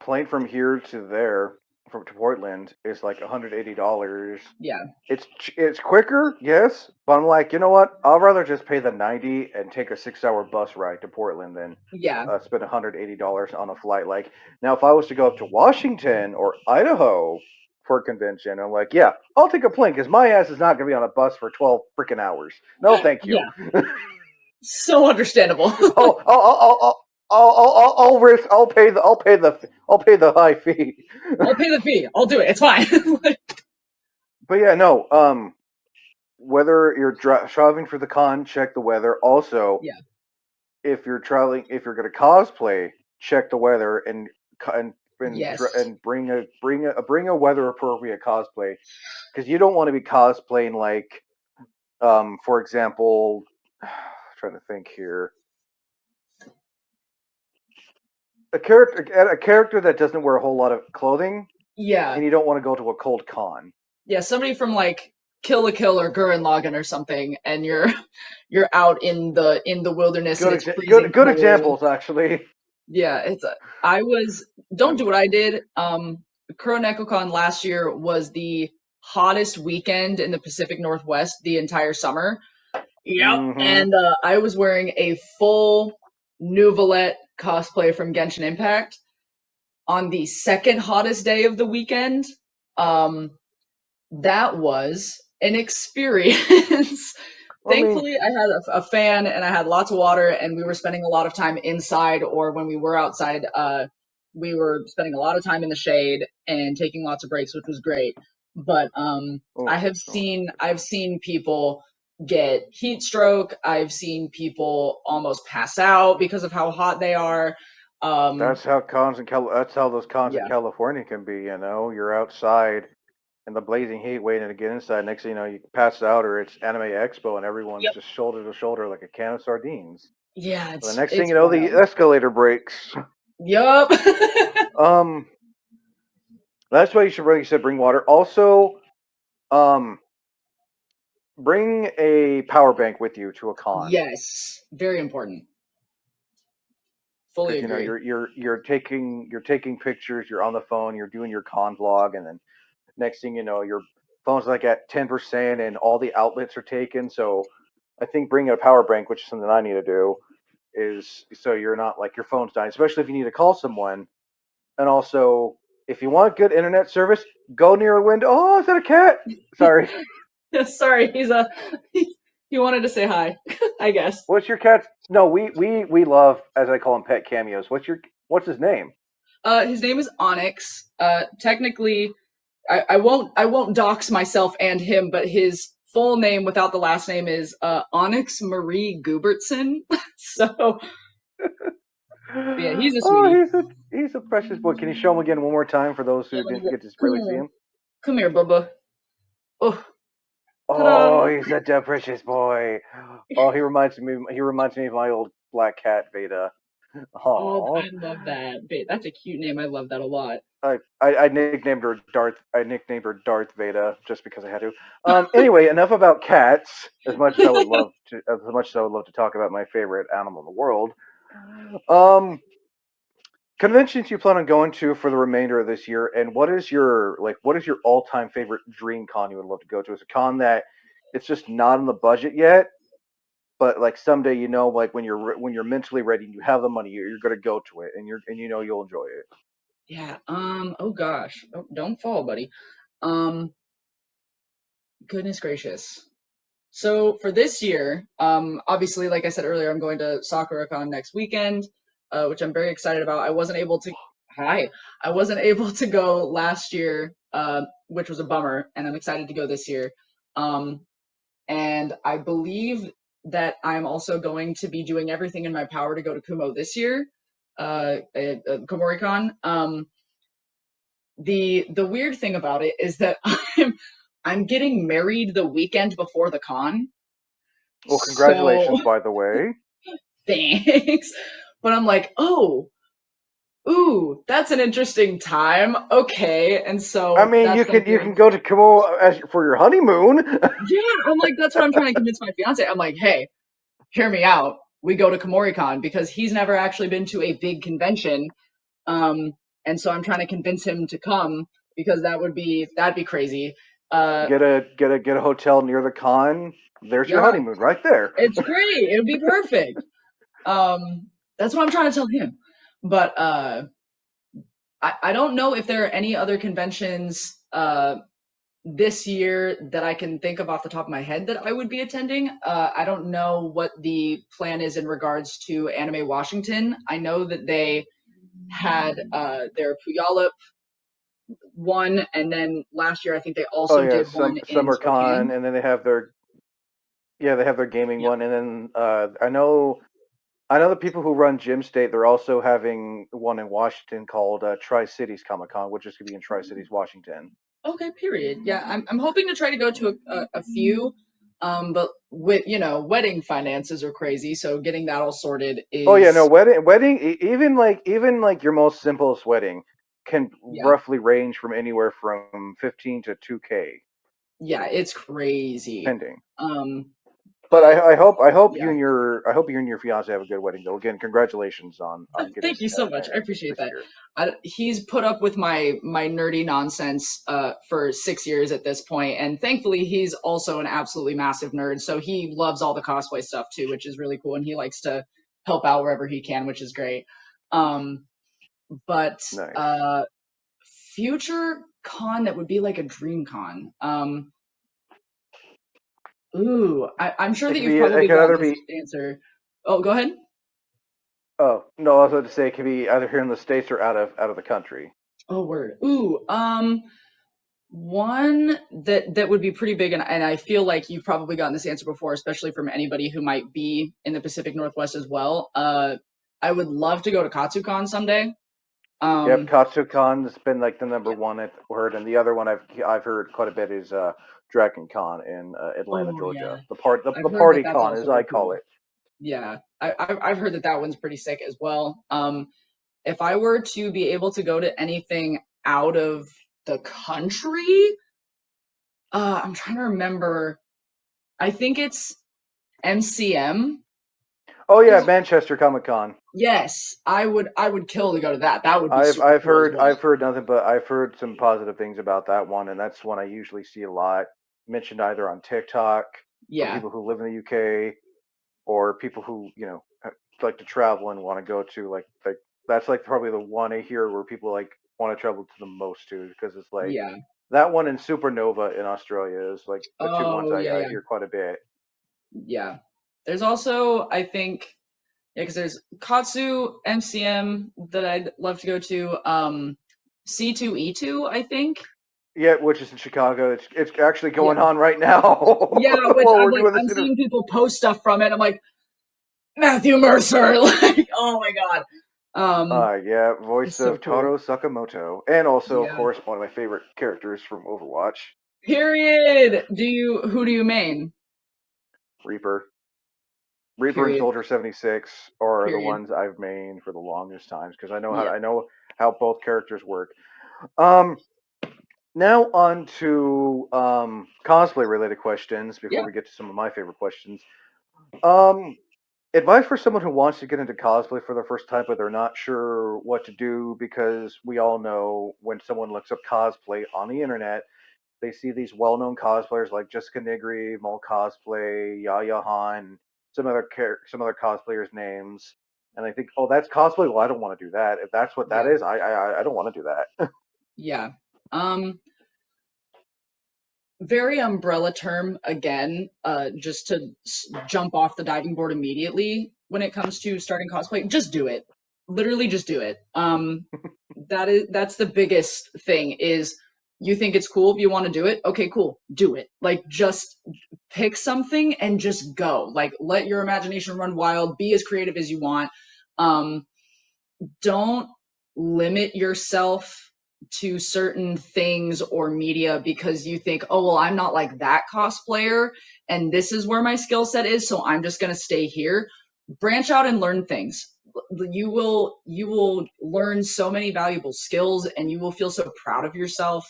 plane from here to there from to Portland is like $180. yeah, It's quicker, yes, but I'm like, you know what? I'll rather just pay the 90 and take a 6 hour bus ride to Portland than yeah, spend $180 on a flight. Like now, if I was to go up to Washington or Idaho for a convention, I'm like, yeah, I'll take a plane because my ass is not going to be on a bus for 12 freaking hours. No, thank you. yeah. So understandable. I'll risk. I'll pay the high fee. I'll pay the fee. I'll do it. It's fine. But yeah, no. Whether you're traveling for the con, check the weather. Also, Yeah. if you're traveling, if you're going to cosplay, check the weather Yes. and bring a weather appropriate cosplay, because you don't want to be cosplaying like, for example, trying to think here, a character that doesn't wear a whole lot of clothing, Yeah. and you don't want to go to a cold con. Yeah. Somebody from like Kill la Kill or Gurren Lagann or something, and you're out in the wilderness and it's freezing Good cold. examples actually. Yeah, I was don't do what I did. CoroNecoCon last year was the hottest weekend in the Pacific Northwest the entire summer. Yep. Mm-hmm. And I was wearing a full Nuvolette cosplay from Genshin Impact on the second hottest day of the weekend. Um, that was an experience. I mean, Thankfully, I had a fan and I had lots of water, and we were spending a lot of time inside, or when we were outside, we were spending a lot of time in the shade and taking lots of breaks, which was great. But oh, I've seen people get heat stroke. I've seen people almost pass out because of how hot they are. Um, that's how those cons in yeah, California can be. You're outside in the blazing heat waiting to get inside. Next thing you know, you pass out, or it's Anime Expo, and everyone's yep, just shoulder to shoulder like a can of sardines. yeah, And the next thing it's you know, the wild. escalator breaks. Yup. Um, that's why you should really said bring water. Also, um, bring a power bank with you to a con, Yes, very important. Fully because agree. you're taking pictures, you're on the phone, you're doing your con vlog, and then next thing you know, your phone's like at 10% and all the outlets are taken. So I think bringing a power bank, which is something I need to do, is so you're not like your phone's dying, especially if you need to call someone. And also, if you want good internet service, go near a window. Oh, is that a cat? Sorry. Sorry, he wanted to say hi, I guess. What's your cat's? No, we love, as I call him, pet cameos. What's his name? His name is Onyx. Technically, I won't dox myself and him, but his full name without the last name is Onyx Marie Gubertson. So yeah, he's a Oh, sweetie. he's a precious boy. Can you show him again one more time for those who didn't get to really see him? Come here, Bubba. Oh, ta-da! Oh, he's such a precious boy. Oh, he reminds me of my old black cat Veda. Oh, I Oh, love that. That's a cute name. I love that a lot. I nicknamed her Darth. I nicknamed her Darth Veda just because I had to. Anyway, enough about cats. As much as I would love to talk about my favorite animal in the world. Um, Conventions you plan on going to for the remainder of this year, and what is your all time favorite dream con you would love to go to? Is a con that it's just not on the budget yet, but like someday like when you're mentally ready and you have the money, you're gonna go to it, and you'll enjoy it. Yeah. Oh gosh. Oh, don't fall, buddy. Um. Goodness gracious. So for this year, obviously, like I said earlier, I'm going to SakuraCon next weekend, which I'm very excited about. I wasn't able to go last year, which was a bummer, and I'm excited to go this year. Um, and I believe that I'm also going to be doing everything in my power to go to Kumo this year, Komoricon. The weird thing about it is that I'm getting married the weekend before the con. Well, So congratulations, by the way. thanks. But I'm like, oh, ooh, that's an interesting time. Okay. And I so mean, that's what I'm you doing. can go to Kumo for your honeymoon. Yeah, I'm like, that's what I'm trying to convince my fiance. I'm like, hey, hear me out. We go to Komoricon because he's never actually been to a big convention. Um, and so I'm trying to convince him to come because that'd be crazy. Uh, Get a hotel near the con. There's your yeah, honeymoon right there. it's great. It would be perfect. That's what I'm trying to tell him. But I don't know if there are any other conventions this year that I can think of off the top of my head that I would be attending. I don't know what the plan is in regards to Anime Washington. I know that they had their Puyallup one, and then last year I think they Oh also yeah, did one in Summer Con, Spokane. and then they have their gaming Yep. one, and then I know the people who run Gym State. They're also having one in Washington called Tri Cities Comic Con, which is going to be in Tri Cities, Washington. Okay, period. Yeah, I'm hoping to try to go to a few, but with wedding finances are crazy, so getting that all sorted Oh yeah, no is even like your most simplest wedding can yeah. roughly range from anywhere from 15 to 2K, Yeah, it's crazy. depending. Um, But but I hope yeah. I hope you and your fiance have a good wedding though. Again, congratulations on getting Thank you so much. I married appreciate this that. year. He's put up with my nerdy nonsense for 6 years at this point, and thankfully he's also an absolutely massive nerd. So he loves all the cosplay stuff too, which is really cool, and he likes to help out wherever he can, which is great. Um, but Nice. uh, future con that would be like a dream con. I'm sure It that could you've be it probably could gotten either this be answer. Oh, go ahead. oh no, I was about to say it could be either here in the States or out of the country. Oh, word. One that would be pretty big, and I feel like you've probably gotten this answer before, especially from anybody who might be in the Pacific Northwest as well. I would love to go to KatsuCon someday. Yep, Um, KatsuCon's been like the number yeah. one I've heard, and the other one I've heard quite a bit is Dragon Con in Atlanta, Oh yeah, Georgia. I've The heard that party that's con, also as I really call cool. it. Yeah, I've heard that that one's pretty sick as well. If I were to be able to go to anything out of the country, I'm trying to remember. I think it's MCM. Oh yeah, Manchester Comic Con. Yes, I would kill to go to that. That would be super cool as well. I've heard nothing but I've heard some positive things about that one, and that's one I usually see a lot mentioned either on TikTok from Yeah, people who live in the UK or people who like to travel and want to go to like that's like probably the one I hear where people like want to travel to the most to because it's like yeah. that one and Supernova in Australia is like the two ones Oh yeah, I yeah, hear quite a bit. yeah. There's also I think yeah, because there's Katsu MCM that I'd love to go to. C2E2 I think. Yeah, which is in Chicago. It's actually Yeah, going on right now yeah. Which while I'm we're like doing this I'm interview. seeing people post stuff from it. I'm like Matthew Mercer. Like oh my god. Yeah, voice It's so of cool. Taro Sakamoto, and also, of Yeah. course, one of my favorite characters from Overwatch, Period. Who do you main? Reaper. Reaper and Period. Soldier 76 are the Period. ones I've mained for the longest times because Yeah. I know how both characters work. Um, Now on to cosplay related questions before Yeah. we get to some of my favorite questions. Um, Advice for someone who wants to get into cosplay for the first time, but they're not sure what to do because we all know when someone looks up cosplay on the internet, they see these well-known cosplayers like Jessica Nigri, Mol Cosplay, Yaya Han, some other cosplayers' names, and they think, "Oh, that's cosplay. Well, I don't want to do that. If that's what that Yeah. is, I don't want to do that." Yeah. Um, very umbrella term again, just to jump off the diving board immediately when it comes to starting cosplay, just do it. Literally just do it. That's the biggest thing is you think it's cool, you want to do it. Okay, cool. Do it. Like just pick something and just go. Like let your imagination run wild, be as creative as you want. Um, don't limit yourself to certain things or media because you think, oh, well, I'm not like that cosplayer and this is where my skill set is, so I'm just going to stay here. Branch out and learn things. You will learn so many valuable skills and you will feel so proud of yourself.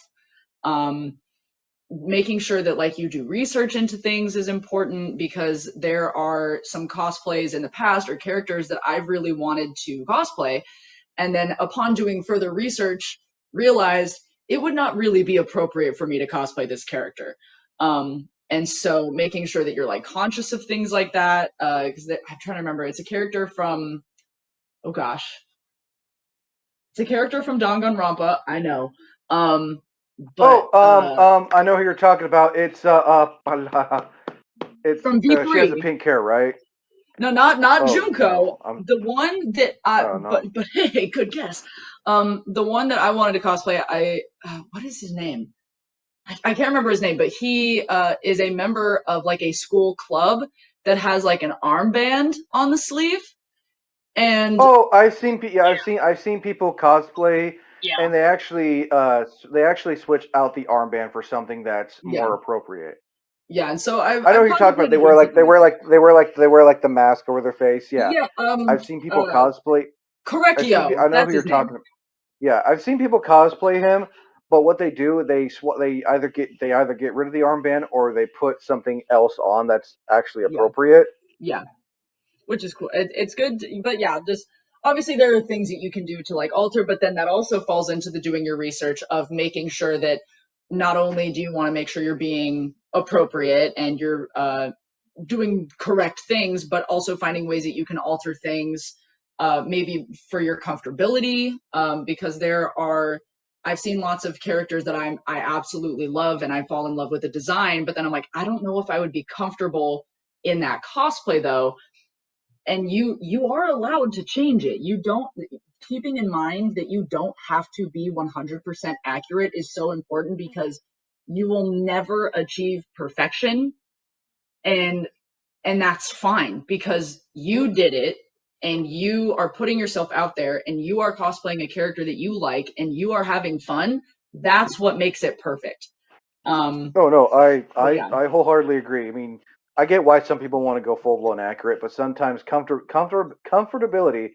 Um, Making sure that like you do research into things is important because there are some cosplays in the past or characters that I've really wanted to cosplay and then upon doing further research realized it would not really be appropriate for me to cosplay this character. And so making sure that you're like conscious of things like that because I'm trying to remember, it's a character from oh gosh, it's a character from Danganronpa, I know. But I know who you're talking about. It's from she has the V3. pink hair, right? No, not Oh Junko. no, I'm The one that I oh no. but hey, good guess. The one that I wanted to cosplay, what is his name? I can't remember his name, but he is a member of like a school club that has like an armband on the sleeve, and Oh, I've seen people cosplay, yeah, and they actually switch out the armband for something that's yeah, more appropriate. yeah. And so I know I've who you're talking about. contemplated doing something like that. They wear like the mask over their face. Yeah, Yeah, I've seen people uh, cosplay. Correcchio, I know who that's you're his name. talking. Yeah, I've seen people cosplay him, but what they do, they either get rid of the armband or they put something else on that's actually Yeah, appropriate. yeah. Which is cool. It's good, but yeah, just obviously there are things that you can do to like alter, but then that also falls into the doing your research of making sure that not only do you want to make sure you're being appropriate and you're doing correct things, but also finding ways that you can alter things, maybe for your comfortability, because there are. I've seen lots of characters that I absolutely love and I fall in love with the design, but then I'm like, I don't know if I would be comfortable in that cosplay though, and you are allowed to change it. You don't, keeping in mind that you don't have to be 100% accurate is so important, because you will never achieve perfection, and that's fine because you did it, and you are putting yourself out there and you are cosplaying a character that you like and you are having fun. That's what makes it perfect. No, no, But yeah, I wholeheartedly agree. I mean, I get why some people want to go full blown accurate, but sometimes comfortability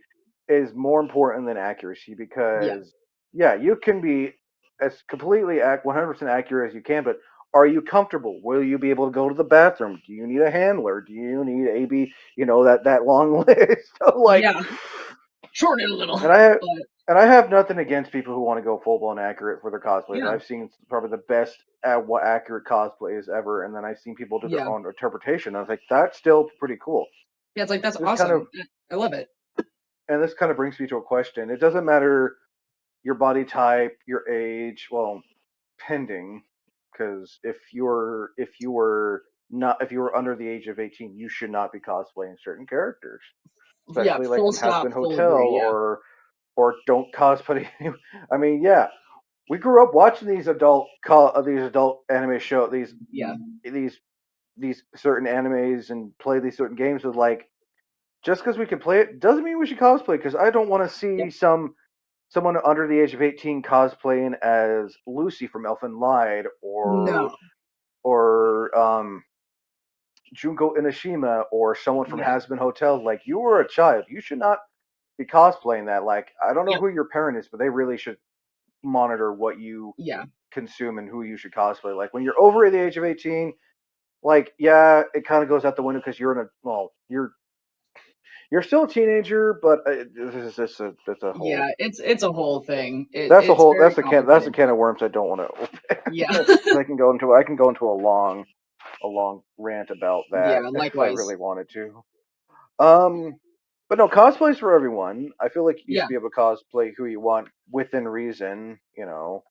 is more important than accuracy yeah, because, yeah, you can be as 100% accurate as you can, but are you comfortable? Will you be able to go to the bathroom? Do you need a handler? Do you need AB? You know that long list. So like, yeah, shorten it a little, and I have but and I have nothing against people who want to go full blown accurate for their cosplays. yeah, I've seen probably the best at what accurate cosplays ever, and then I've seen people do their yeah, own interpretation. I was like, that's still pretty cool. yeah. It's like that's This kind of awesome. I love it. this kind of brings me to a question. It doesn't matter your body type, your age, well, pending, because if you were not if you were under the age of 18, you should not be cosplaying certain characters, Yeah, especially like full from stop, Hazbin full Hotel agree. Yeah, or don't cosplay. I mean, yeah, we grew up watching these adult anime yeah, these these certain animes and play these certain games with like just because we can play it doesn't mean we should cosplay because I don't want to yep. see someone under the age of 18 cosplaying as Lucy from Elfen Lied No, or Junko Inashima or someone from yeah, Hazbin Hotel. Like you were a child, you should not be cosplaying that. Like I don't know yep, who your parent is, but they really should monitor what you yeah, consume and who you should cosplay. Like when you're over the age of 18, like yeah, it kind of goes out the window because you're still a teenager, but that's a yeah. whole It's a whole thing. It's very that's a complicated. can of worms I don't want to Yeah, open. 'Cause I can go into a long rant about yeah. that if I Likewise. really wanted to. Um, but no, cosplay's for everyone. I feel like you Yeah, should be able to cosplay who you want within reason, you know.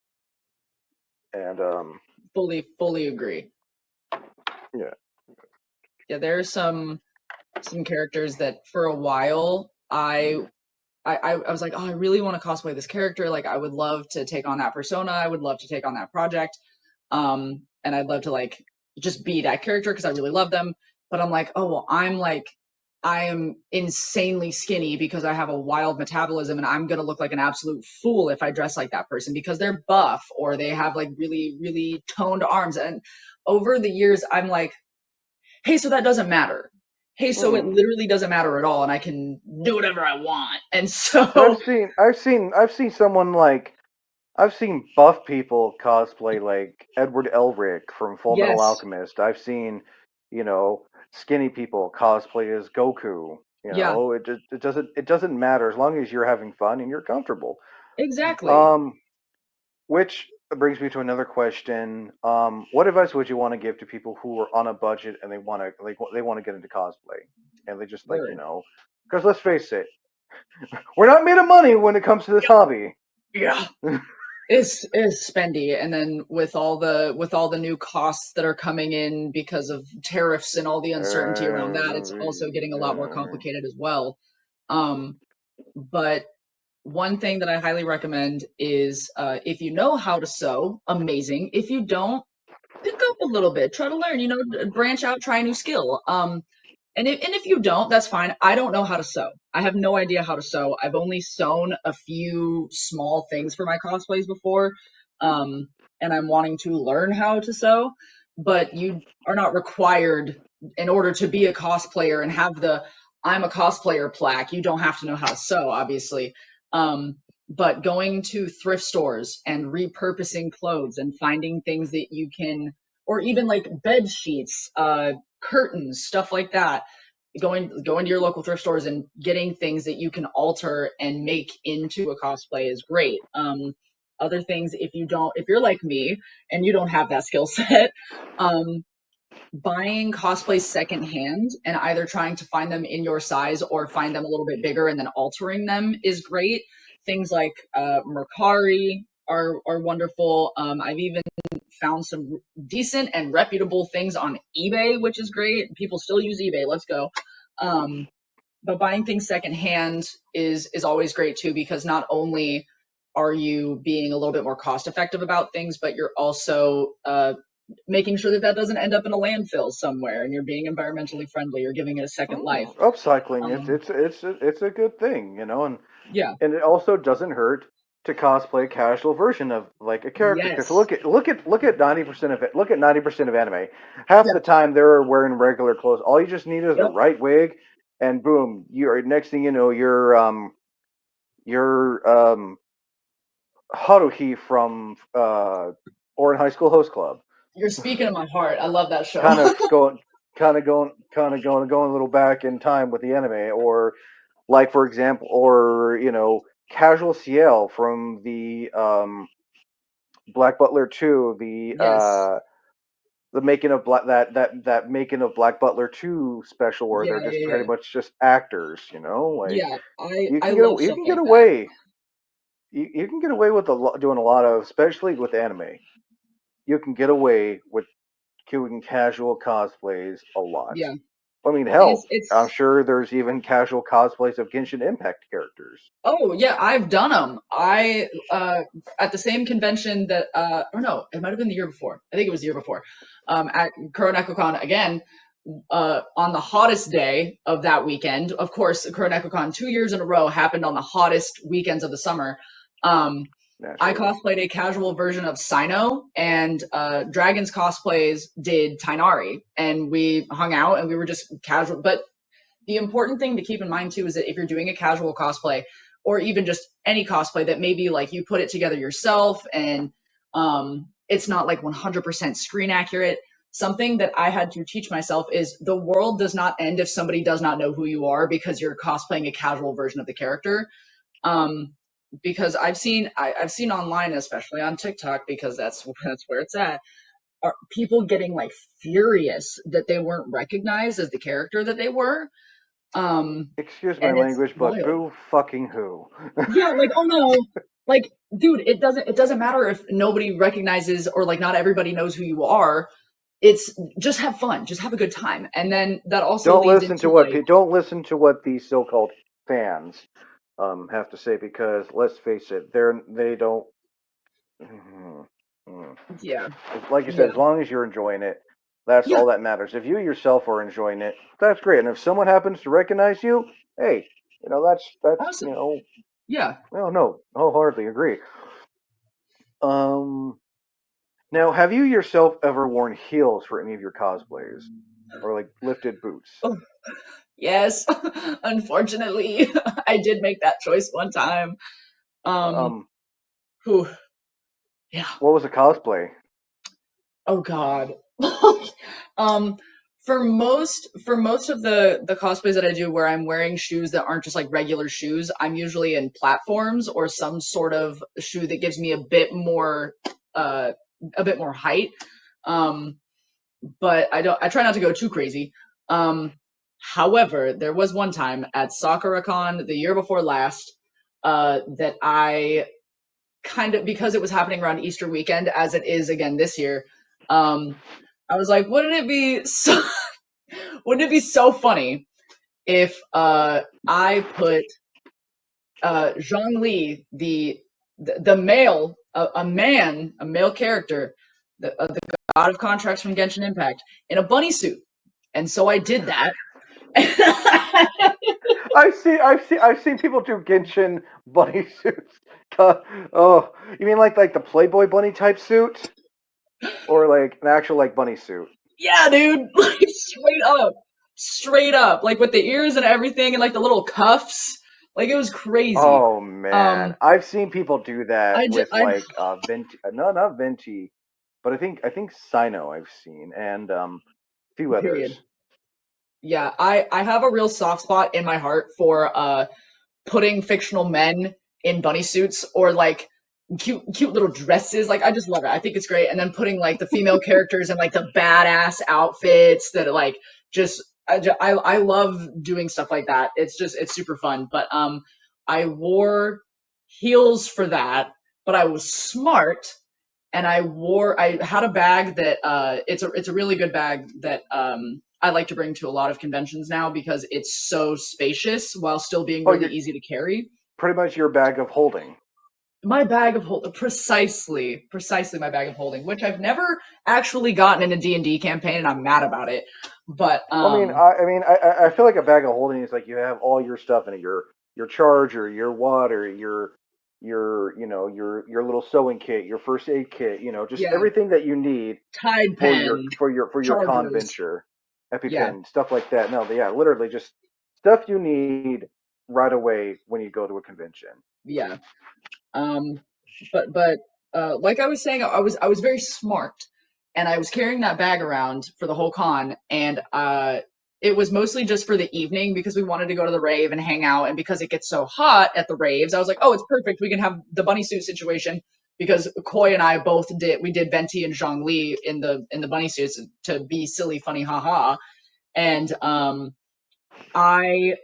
And fully agree. yeah. Yeah, there are some characters that for a while I was like, oh, I really want to cosplay this character. Like, I would love to take on that persona. I would love to take on that project. And I'd love to like just be that character because I really love them. But I'm like, oh well, I am insanely skinny because I have a wild metabolism, and I'm gonna look like an absolute fool if I dress like that person because they're buff or they have like really really toned arms. And over the years, I'm like, hey, so that doesn't matter. Hey, so it Mm. literally doesn't matter at all, and I can do whatever I want. And And so, I've seen someone like I've seen buff people cosplay like Edward Elric from Full Metal yes, Alchemist. I've seen, you know, skinny people cosplay as Goku. You yeah, know, it doesn't matter as long as you're having fun and you're comfortable. exactly. Um, which brings me to another question. What advice would you want to give to people who are on a budget and they want to get into cosplay and they just like you Word. know, because let's face it, we're not made of money when it comes to this hobby. Yeah. is spendy, and then with all the new costs that are coming in because of tariffs and all the uncertainty around that, it's also getting a lot more complicated as well. Um, but one thing that I highly recommend is if you know how to sew, amazing. If you don't, pick up a little bit, try to learn, branch out, try a new skill. And if you don't, that's fine. I don't know how to sew. I have no idea how to sew. I've only sewn a few small things for my cosplays before, um, and I'm wanting to learn how to sew. But you are not required in order to be a cosplayer and have the "I'm a cosplayer" plaque. You don't have to know how to sew, obviously. But going to thrift stores and repurposing clothes and finding things that you can, or even like bed sheets, curtains, stuff like that. Going to your local thrift stores and getting things that you can alter and make into a cosplay is great. Other things, if you're like me and you don't have that skill set, um, buying cosplays secondhand and either trying to find them in your size or find them a little bit bigger and then altering them is great. Things like Mercari are wonderful. I've even found some decent and reputable things on eBay, which is great. People still use eBay. Let's go. Um, but buying things secondhand is always great too, because not only are you being a little bit more cost effective about things, but you're also making sure that that doesn't end up in a landfill somewhere, and you're being environmentally friendly. You're giving it a second life. Upcycling, Um, it's a good thing, and yeah. it also doesn't hurt to cosplay a casual version of like a character. Because Yes. look at 90% of it. Look at 90% of anime. Half Yep. the time they're wearing regular clothes. All you just need is the Yep. right wig, and boom, you're next thing you know, you're Haruhi from Orin High School Host Club. You're speaking to my heart. I love that show. kind of going, going a little back in time with the anime, or like for example, or Casual Ciel from the Black Butler 2, Yes. the making of that making of Black Butler 2 special where Yeah. they're just Yeah. pretty Yeah. much just actors, like Yeah. I love you stuff can get like that. away you can get away with doing a lot of, especially with anime. You can get away with doing casual cosplays a lot. Yeah. I mean, And it's hell, I'm it's sure there's even casual cosplays of Genshin Impact characters. Oh yeah, I've done them. I at the same convention that or no, it might have been the year before. I think it was the year before. At CoronecoCon again, on the hottest day of that weekend. Of course, CoronecoCon 2 years in a row happened on the hottest weekends of the summer. Um, I Naturally. cosplayed a casual version of Sino, and Dragons Cosplays did Tainari, and we hung out and we were just casual. But the important thing to keep in mind too is that if you're doing a casual cosplay or even just any cosplay that maybe like you put it together yourself and it's not like 100% screen accurate, something that I had to teach myself is the world does not end if somebody does not know who you are because you're cosplaying a casual version of the character. um, because I've seen online, especially on TikTok, because that's where it's at, are people getting like furious that they weren't recognized as the character that they were. Excuse my And it's language, but wild. boo fucking who? Yeah, like, oh no, like, dude, it doesn't matter if nobody recognizes or like not everybody knows who you are. It's just have fun, just have a good time, and then that also leads into like, Don't listen to what these so-called fans have to say, because let's face it, they don't. Mhm, mhm. yeah, Like you said, yeah, as long as you're enjoying it, that's yeah, all that matters. If you yourself are enjoying it, that's great. And if someone happens to recognize you, hey, that's awesome, yeah. well, no, wholeheartedly agree. Um, Now, have you yourself ever worn heels for any of your cosplays, or like lifted boots? Oh, yes, unfortunately, I did make that choice one time. Um, Um, whew, yeah. what was a cosplay? Oh God. um, for most of the cosplays that I do, where I'm wearing shoes that aren't just like regular shoes, I'm usually in platforms or some sort of shoe that gives me uh a bit more height. Um, but I try not to go too crazy. Um, however, there was one time at SakuraCon the year before last that I kind of, because it was happening around Easter weekend, as it is again this year, I was like, wouldn't it be so funny if I put Zhongli, the male, a male character, the god of contracts from Genshin Impact, in a bunny suit, and so I did that. I've seen people do Genshin bunny suits. Oh, you mean like the Playboy bunny type suit, or like an actual like bunny suit? Yeah, dude, like straight up, like with the ears and everything, and like the little cuffs, like it was crazy. Oh man, Um, I've seen people do that I, with I like Venti, no, not Venti, but I think Sino I've seen, and a few others. period. Yeah, I have a real soft spot in my heart for putting fictional men in bunny suits or like cute little dresses. Like I just love it. I think it's great. And then putting like the female characters in like the badass outfits that are like just I love doing stuff like that. It's super fun. But I wore heels for that, but I was smart and I had a bag that it's a really good bag that I like to bring to a lot of conventions now because it's so spacious while still being Oh, really you're easy to carry. pretty much your bag of holding. My bag of holding, precisely my bag of holding, which I've never actually gotten in a D&D campaign, and I'm mad about it. But Well, I feel like a bag of holding is like you have all your stuff in it, your charger, your water, your little sewing kit, your first aid kit, just yeah, everything that you need Tide for pen, your con chargers, venture, yeah, EpiPen, stuff like that. No, yeah, literally just stuff you need right away when you go to a convention. yeah. Um, but like I was saying, I was very smart, and I was carrying that bag around for the whole con, and it was mostly just for the evening because we wanted to go to the rave and hang out, and because it gets so hot at the raves, I was like, oh, it's perfect. We can have the bunny suit situation because Koi and I both did Venti and Zhongli in the bunny suits to be silly, funny, haha, and I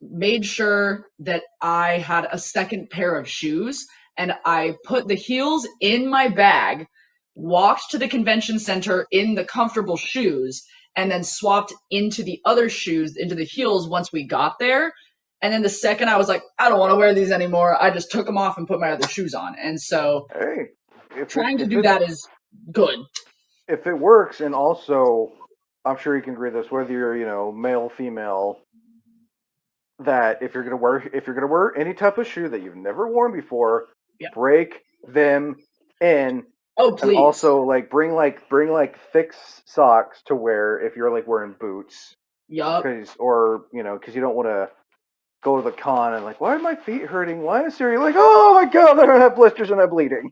made sure that I had a second pair of shoes and I put the heels in my bag, walked to the convention center in the comfortable shoes, and then swapped into the other shoes, into the heels once we got there. And then the second I was like, I don't want to wear these anymore, I just took them off and put my other shoes on. And so Hey, if it trying to if do it that is good. if it works, and also I'm sure you can agree with this, whether you're male, female, that if you're gonna wear any type of shoe that you've never worn before, Yeah. break them in, Oh, and please. also like bring thick socks to wear if you're like wearing boots, Yup. because you don't want to go to the con and like, why are my feet hurting? Why is Siri like, oh my god, I don't have blisters and I'm bleeding.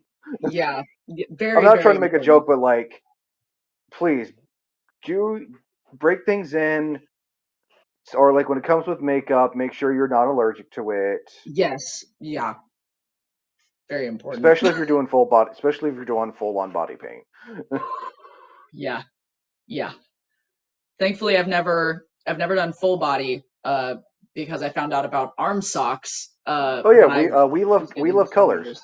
Yeah. I'm Very, not trying very to make a important. joke, but like, please do break things in, or like when it comes with makeup, make sure you're not allergic to it. Yes. Yeah. Very important. Especially if you're doing full on body paint. Yeah. Yeah. Thankfully, I've never done full body because I found out about arm socks Oh yeah, when I was we getting into love Star colors.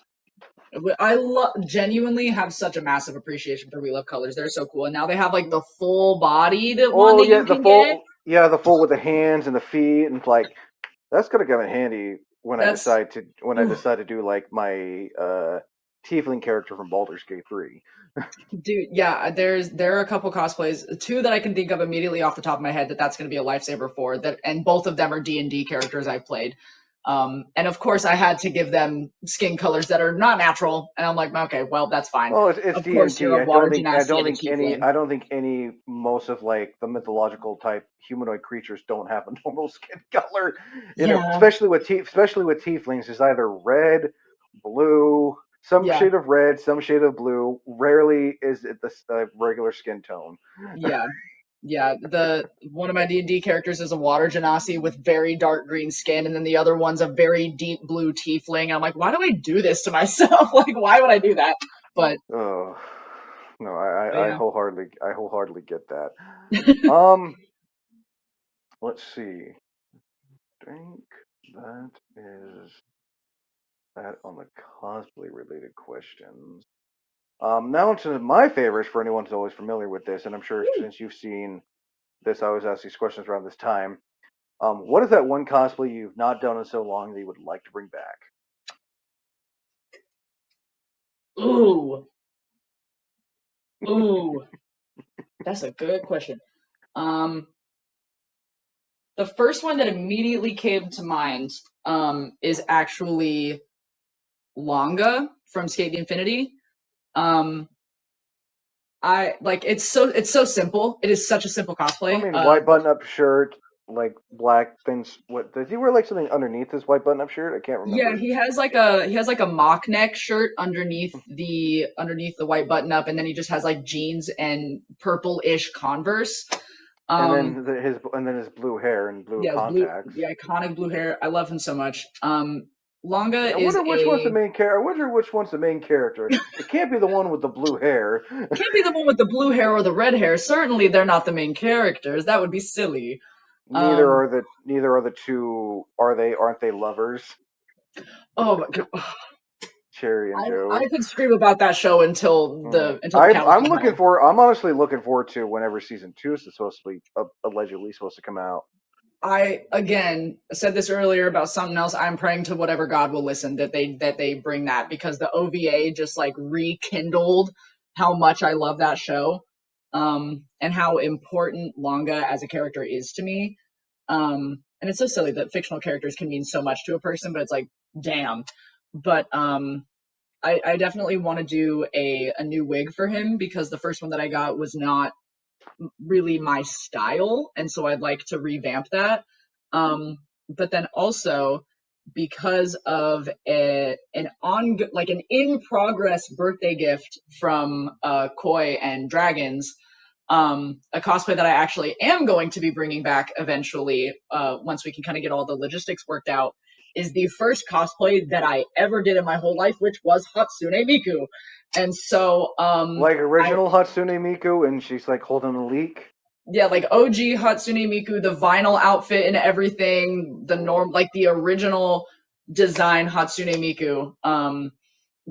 Wars. Genuinely have such a massive appreciation for We Love Colors. They're so cool, and now they have like the full body one Oh that yeah, you can get. the full with the hands and the feet, and like that's gonna come in handy when That's I oof, decide to do like my tiefling character from Baldur's Gate 3. dude. Yeah, there are a couple cosplays, two that I can think of immediately off the top of my head that's going to be a lifesaver for that, and both of them are D&D characters I've played. And of course, I had to give them skin colors that are not natural, and I'm like, okay, well, that's fine. Well, it's Of D and course, you're D. a water genasi and a tiefling. I don't think any most of like the mythological type humanoid creatures don't have a normal skin color. Yeah, Especially with tieflings, is either red, blue, some yeah, shade of red, some shade of blue. Rarely is it the regular skin tone. yeah, yeah. The one of my D&D characters is a water genasi with very dark green skin, and then the other one's a very deep blue tiefling. I'm like, why do I do this to myself? Like, why would I do that? But, Oh no, but yeah. I wholeheartedly get that. Um, let's see. I think that is that on the cosplay related questions. Now to my favorites for anyone who's always familiar with this, and I'm sure since you've seen this, I always ask these questions around this time. What is that one cosplay you've not done in so long that you would like to bring back? Ooh, ooh, that's a good question. Um, the first one that immediately came to mind is actually Longa from Skate the Infinity. I like it's so simple. It is such a simple I cosplay. mean, white button-up shirt, like black things. What does he wear? Like something underneath his white button-up shirt? I can't Yeah, remember. he has like a mock neck shirt underneath the white button up, and then he just has like jeans and purple-ish Converse. And Um, then his blue hair and blue yeah, his blue, contacts. the iconic blue hair. I love him so much. Longa I is wonder which one's the a main character. I wonder which one's the main character. It can't be the one with the blue hair. can't be the one with the blue hair or the red hair. Certainly, they're not the main characters. That would be silly. Um, Neither are the two. Aren't they lovers? oh my god, Cherry and Joe. I could scream about that show until the cows I'm come looking home. for. I'm honestly looking forward to whenever season 2 is supposed to be allegedly supposed to come out. I again said this earlier about something else. I'm praying to whatever God will listen that they bring that, because the OVA just like rekindled how much I love that show, and how important Longa as a character is to me. And it's so silly that fictional characters can mean so much to a person, but it's like, damn. But I definitely want to do a new wig for him, because the first one that I got was not really my style, and so I'd like to revamp that. But then also, because of like an in progress birthday gift from Koi and Dragons, a cosplay that I actually am going to be bringing back eventually, once we can kind of get all the logistics worked out, is the first cosplay that I ever did in my whole life, which was Hatsune Miku. And so, Like I original Hatsune Miku, and she's like holding a leak. yeah, like OG Hatsune Miku, the vinyl outfit and everything, like the original design Hatsune Miku.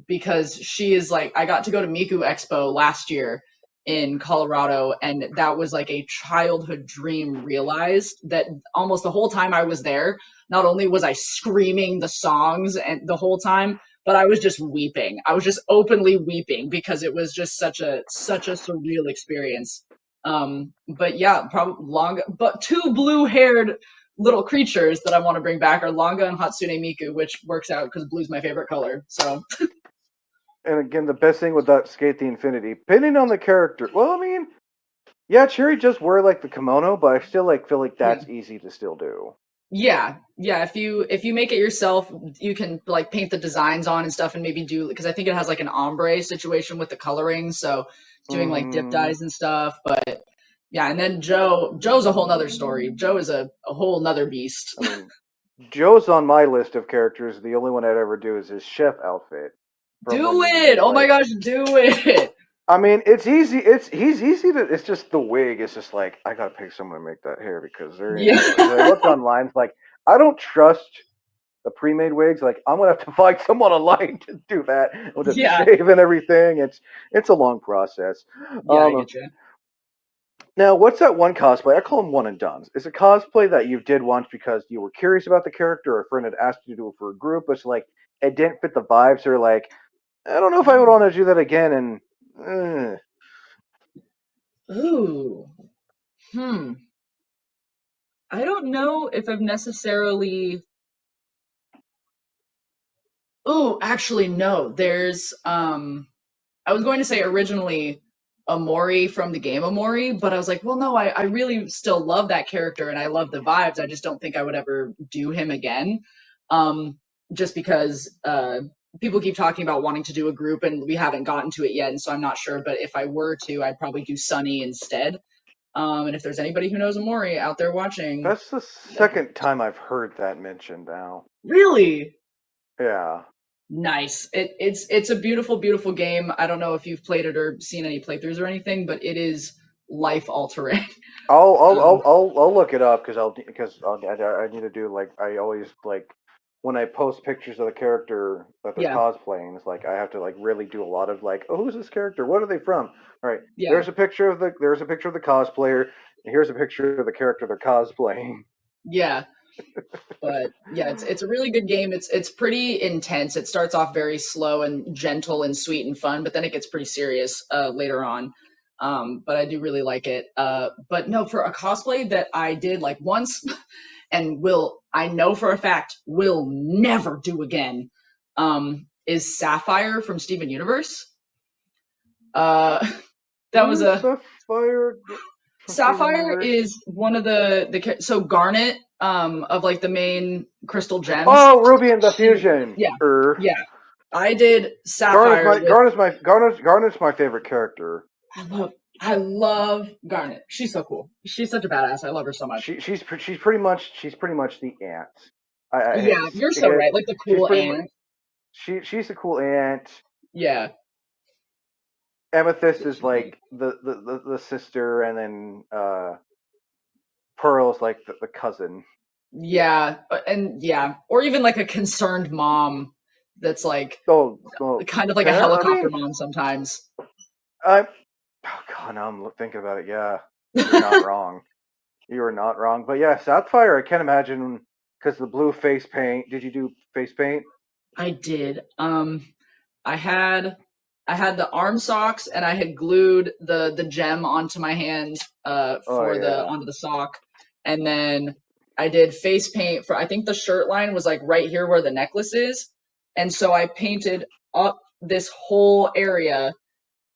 Because she is like, I got to go to Miku Expo last year in Colorado, and that was like a childhood dream realized, that almost the whole time I was there, not only was I screaming the songs and the whole time, but I was just weeping. I was just openly weeping, because it was just such a surreal experience. But yeah, probably Longa, but two blue-haired little creatures that I want to bring back are Longa and Hatsune Miku, which works out because blue's my favorite color. So And again, the best thing with that Skate the Infinity, depending on the character. Well, I mean, yeah, Cherry just wear like the kimono, but I still like feel like yeah. that's easy to still do. Yeah. If you make it yourself, you can like paint the designs on and stuff, and maybe do, because I think it has like an ombre situation with the coloring, so doing like dip Hmm. dyes and stuff. But yeah, and then Joe's a whole nother story. Joe is a whole nother beast. I mean, Joe's on my list of characters. The only one I'd ever do is his chef outfit from Do when he it! was Oh my like. gosh, do it! I mean, it's easy. He's easy to. It's just the wig. It's just like I gotta pay someone to make that hair because there ain't no way. Because I Yeah. looked online, it's like I don't trust the pre-made wigs. Like I'm gonna have to find someone online to do that with the Yeah. shave and everything. It's a long process. Yeah, I Um, get you. Now, what's that one cosplay? I call them one and dones. It's a cosplay that you did once because you were curious about the character, or a friend had asked you to do it for a group. But it's like it didn't fit the vibes, or like I don't know if I would want to do that again. And Ooh. Hmm. I don't know if I've necessarily. Oh, actually, no. There's I was going to say originally Amori from the game Amori, but I was like, well, no, I really still love that character and I love the vibes. I just don't think I would ever do him again. Um, just because people keep talking about wanting to do a group and we haven't gotten to it yet, and so I'm not sure. But if I were to, I'd probably do Sunny instead. And if there's anybody who knows Amori out there watching, that's the second time I've heard that mentioned now. really Yeah. nice. It's a beautiful, beautiful game. I don't know if you've played it or seen any playthroughs or anything, but it is life altering. I'll Um, look it up because I need to do like I always like when I post pictures of the character that they're Yeah, cosplaying, it's like I have to like really do a lot of like, oh, who's this character? What are they from? All right, yeah, there's a picture of the cosplayer, and here's a picture of the character they're cosplaying. yeah. But yeah, it's a really good game. It's pretty intense. It starts off very slow and gentle and sweet and fun, but then it gets pretty serious later on. But I do really like it. But no, for a cosplay that I did like once and will I know for a fact will never do again, is Sapphire from Steven Universe. That was Who's a Sapphire from Steven Sapphire Universe? is one of so Garnet of like the main crystal gems. Oh, Ruby and the Fusion. Yeah, yeah. I did Garnet's Sapphire my with Garnet's my favorite character. I love Garnet. She's so cool. She's such a badass. I love her so much. She's pretty much the ant. I hate Yeah, to you're say so it. right. Like the She's cool pretty much aunt. she's a cool ant. Yeah. Amethyst is like the sister, and then Pearl is like the cousin. Yeah. And yeah. Or even like a concerned mom that's like Oh, kind of like a I helicopter mean, mom sometimes. I oh god, now I'm thinking about it. Yeah, you're not wrong. You are not wrong. But yeah, Sapphire, I can't imagine because the blue face paint. Did you do face paint? I did. I had the arm socks and I had glued the gem onto my hand Oh for the yeah. onto the sock, and then I did face paint for I think the shirt line was like right here where the necklace is, and so I painted up this whole area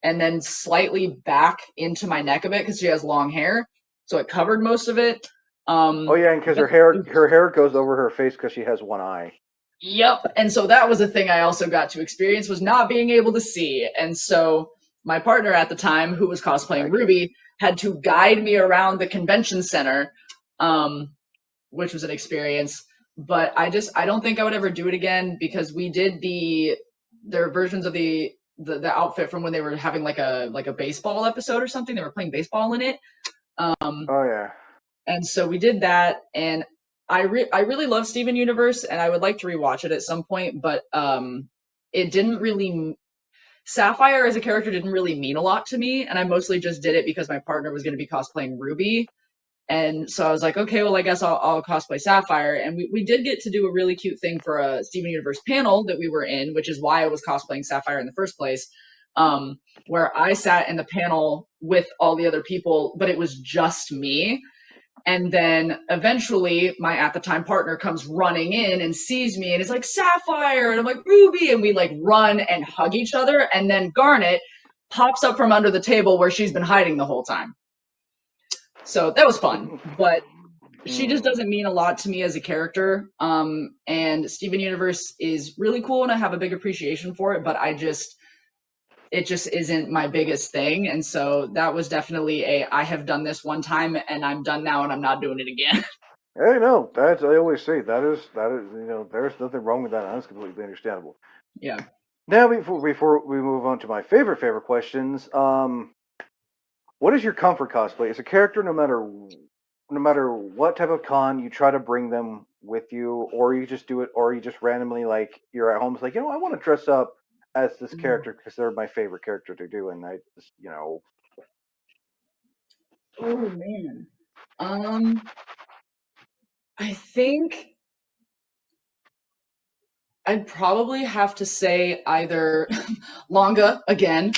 and then slightly back into my neck a bit because she has long hair, so it covered most of it. Oh yeah, and because But her hair goes over her face because she has one eye. Yep. And so that was a thing I also got to experience was not being able to see. And so my partner at the time, who was cosplaying I can. Ruby, had to guide me around the convention center, which was an experience. But I don't think I would ever do it again because we did their versions of the outfit from when they were having like a baseball episode or something. They were playing baseball in it. Oh yeah. And so we did that, and I really love Steven Universe, and I would like to rewatch it at some point. But it didn't really Sapphire as a character didn't really mean a lot to me, and I mostly just did it because my partner was going to be cosplaying Ruby, and so I was like, okay, well, I guess I'll cosplay Sapphire, and we did get to do a really cute thing for a Steven Universe panel that we were in, which is why I was cosplaying Sapphire in the first place. Where I sat in the panel with all the other people, but it was just me. And then eventually my at the time partner comes running in and sees me and is like, Sapphire. And I'm like, Ruby. And we like run and hug each other. And then Garnet pops up from under the table where she's been hiding the whole time. So that was fun. But she just doesn't mean a lot to me as a character. And Steven Universe is really cool and I have a big appreciation for it. But it just isn't my biggest thing. And so that was definitely I have done this one time and I'm done now and I'm not doing it again. Hey, no, that's I always say that is there's nothing wrong with that. And that's completely understandable. Yeah. Now, before we move on to my favorite questions, what is your comfort cosplay? Is a character no matter what type of con you try to bring them with you, or you just do it, or you just randomly like you're at home, it's like I want to dress up as this character because they're my favorite character to do, and I just Oh man. I think I'd probably have to say either Longa again,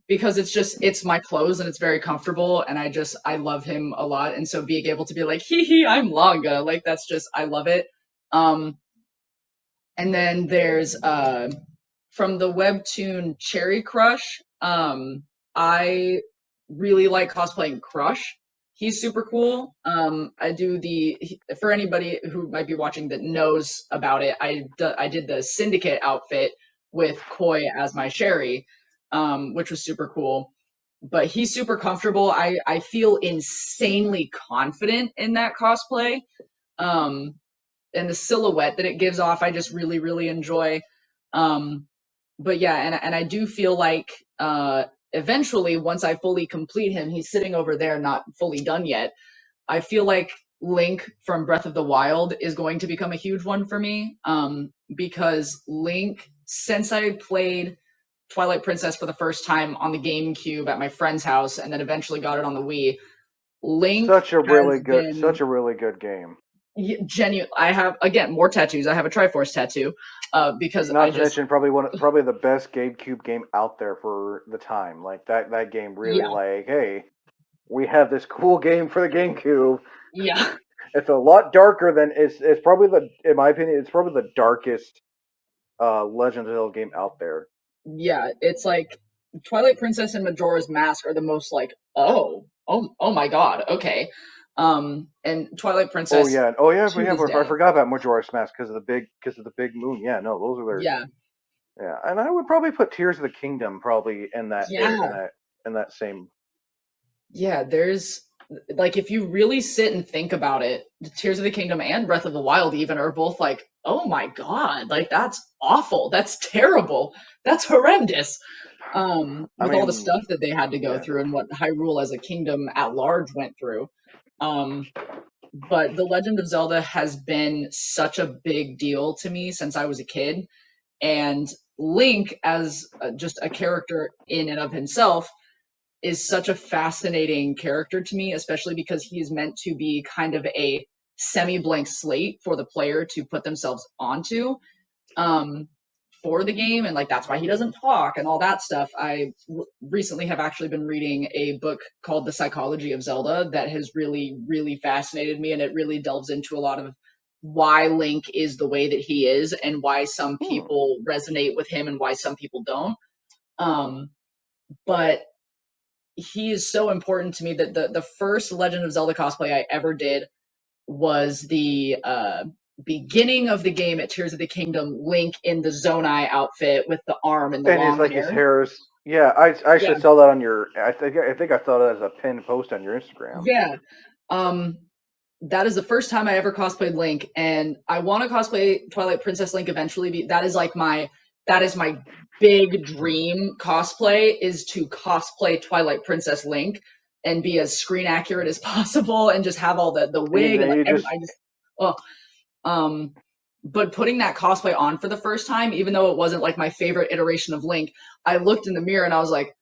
because it's my clothes and it's very comfortable and I love him a lot. And so being able to be like, hee, I'm Longa, like that's just I love it. Um, and then there's from the webtoon Cherry Crush, I really like cosplaying Crush. He's super cool. I do for anybody who might be watching that knows about it. I did the Syndicate outfit with Koi as my Sherry, which was super cool. But he's super comfortable. I feel insanely confident in that cosplay. And the silhouette that it gives off, I just really, really enjoy. But yeah, and I do feel like eventually, once I fully complete him, he's sitting over there, not fully done yet. I feel like Link from Breath of the Wild is going to become a huge one for me. Because Link, since I played Twilight Princess for the first time on the GameCube at my friend's house, and then eventually got it on the Wii, Link Such a has really good game. genuine. I have, again, more tattoos. I have a Triforce tattoo, because Not to mention probably the best GameCube game out there for the time. Like that game really yeah, like, hey, we have this cool game for the GameCube. yeah, It's a lot darker than it's probably in my opinion, it's probably the darkest Legend of Zelda game out there. yeah. It's like Twilight Princess and Majora's Mask are the most like, oh my god, okay. And Twilight Oh Princess yeah, to this I day, forgot about Majora's Mask because of the big moon. Yeah, no, those are their yeah, yeah, and I would probably put Tears of the Kingdom probably in that yeah, in that same. yeah. There's like, if you really sit and think about it, Tears of the Kingdom and Breath of the Wild even are both like, oh my god, like that's awful, that's terrible, that's horrendous. I With all the mean, stuff that they had to go yeah. through and what Hyrule as a kingdom at large went through. Um, but The Legend of Zelda has been such a big deal to me since I was a kid. And Link, as just a character in and of himself, is such a fascinating character to me, especially because he is meant to be kind of a semi blank slate for the player to put themselves onto. Um, for the game, and like that's why he doesn't talk and all that stuff. Recently have actually been reading a book called The Psychology of Zelda that has really fascinated me, and it really delves into a lot of why Link is the way that he is and why some Hmm. people resonate with him and why some people don't. um but he is so important to me that the first Legend of Zelda cosplay I ever did was the beginning of the game at Tears of the Kingdom, Link in the Zonai outfit with the arm and the And his long like his hair. hair is yeah. I Yeah, should saw that on your. I think I saw that as a pinned post on your Instagram. yeah. Um, that is the first time I ever cosplayed Link, and I want to cosplay Twilight Princess Link eventually. That is like that is my big dream cosplay, is to cosplay Twilight Princess Link and be as screen accurate as possible and just have all the wig and like You just I just, oh. Um, but putting that cosplay on for the first time, even though it wasn't like my favorite iteration of Link, I looked in the mirror and I was like,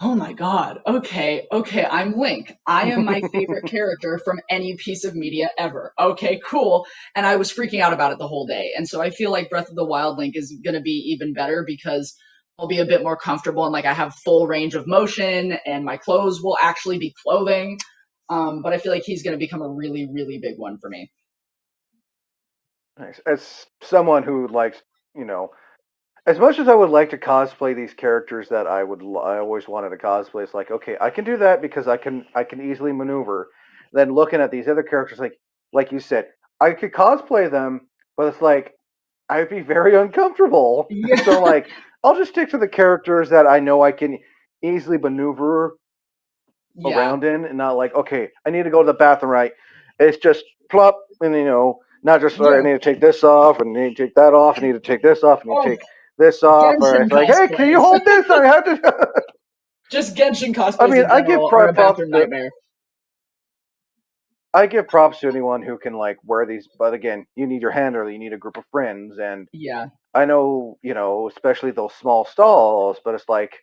oh my god, okay, I'm Link. I am my favorite character from any piece of media ever. Okay, cool. And I was freaking out about it the whole day. And so I feel like Breath of the Wild Link is going to be even better because I'll be a bit more comfortable and like I have full range of motion and my clothes will actually be clothing. But I feel like he's going to become a really big one for me. nice. As someone who likes, you know, as much as I would like to cosplay these characters that I always wanted to cosplay, it's like, okay, I can do that because I can easily maneuver. Then looking at these other characters, like you said, I could cosplay them, but it's like I'd be very uncomfortable. So Yeah, like, I'll just stick to the characters that I know I can easily maneuver yeah, around in, and not like, okay, I need to go to the bathroom, right? It's just plop, and not just all right, I yeah. need to take this off, and I need to take that off, I need to take this off, I need to Oh, take this off, or Genshin it's like, hey, can you cosplays. hold this? I have to. Just Genshin I cosplays mean, in general are a bathroom nightmare. I give props to anyone who can like wear these, but again, you need your handler, you need a group of friends, and Yeah, I know, especially those small stalls, but it's like,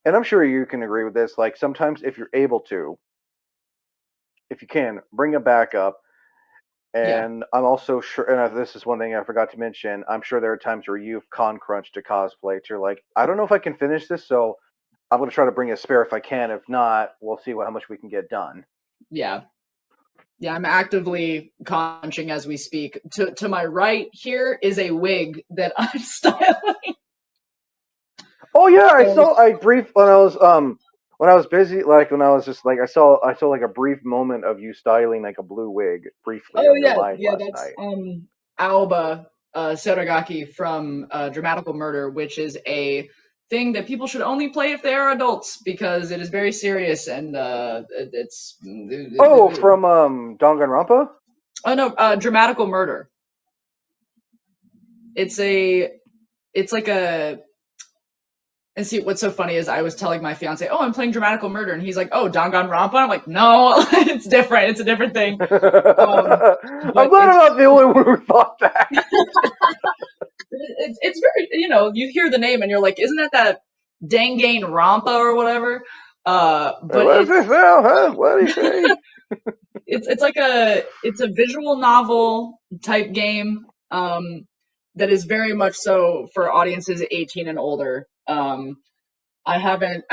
and I'm sure you can agree with this. Like sometimes, if you're able to, if you can, bring a backup. yeah, And I'm also sure, and this is one thing I forgot to mention. I'm sure there are times where you've con crunched to cosplay. To you're like, I don't know if I can finish this, so I'm going to try to bring a spare if I can. If not, we'll see how much we can get done. yeah. Yeah, I'm actively conching as we speak. To my right here is a wig that I'm styling. Oh yeah, I So, saw. I brief when I was busy, like when I was just like I saw like a brief moment of you styling like a blue wig briefly oh on your yeah, live yeah, last that's night. Aoba Seragaki from Dramatical Murder, which is a thing that people should only play if they are adults because it is very serious and it's Oh, from Danganronpa. oh no, Dramatical Murder. It's a it's like a And see, what's so funny is I was telling my fiance, "Oh, I'm playing Dramatical Murder," and he's like, "Oh, Danganronpa." I'm like, "No, it's different. It's a different thing." I'm But glad I'm not the only one who thought that. it's very, you hear the name and you're like, "Isn't that Dangan Rampa or whatever?" But What is this now, huh? What do you say? it's like it's a visual novel type game that is very much so for audiences 18 and older. I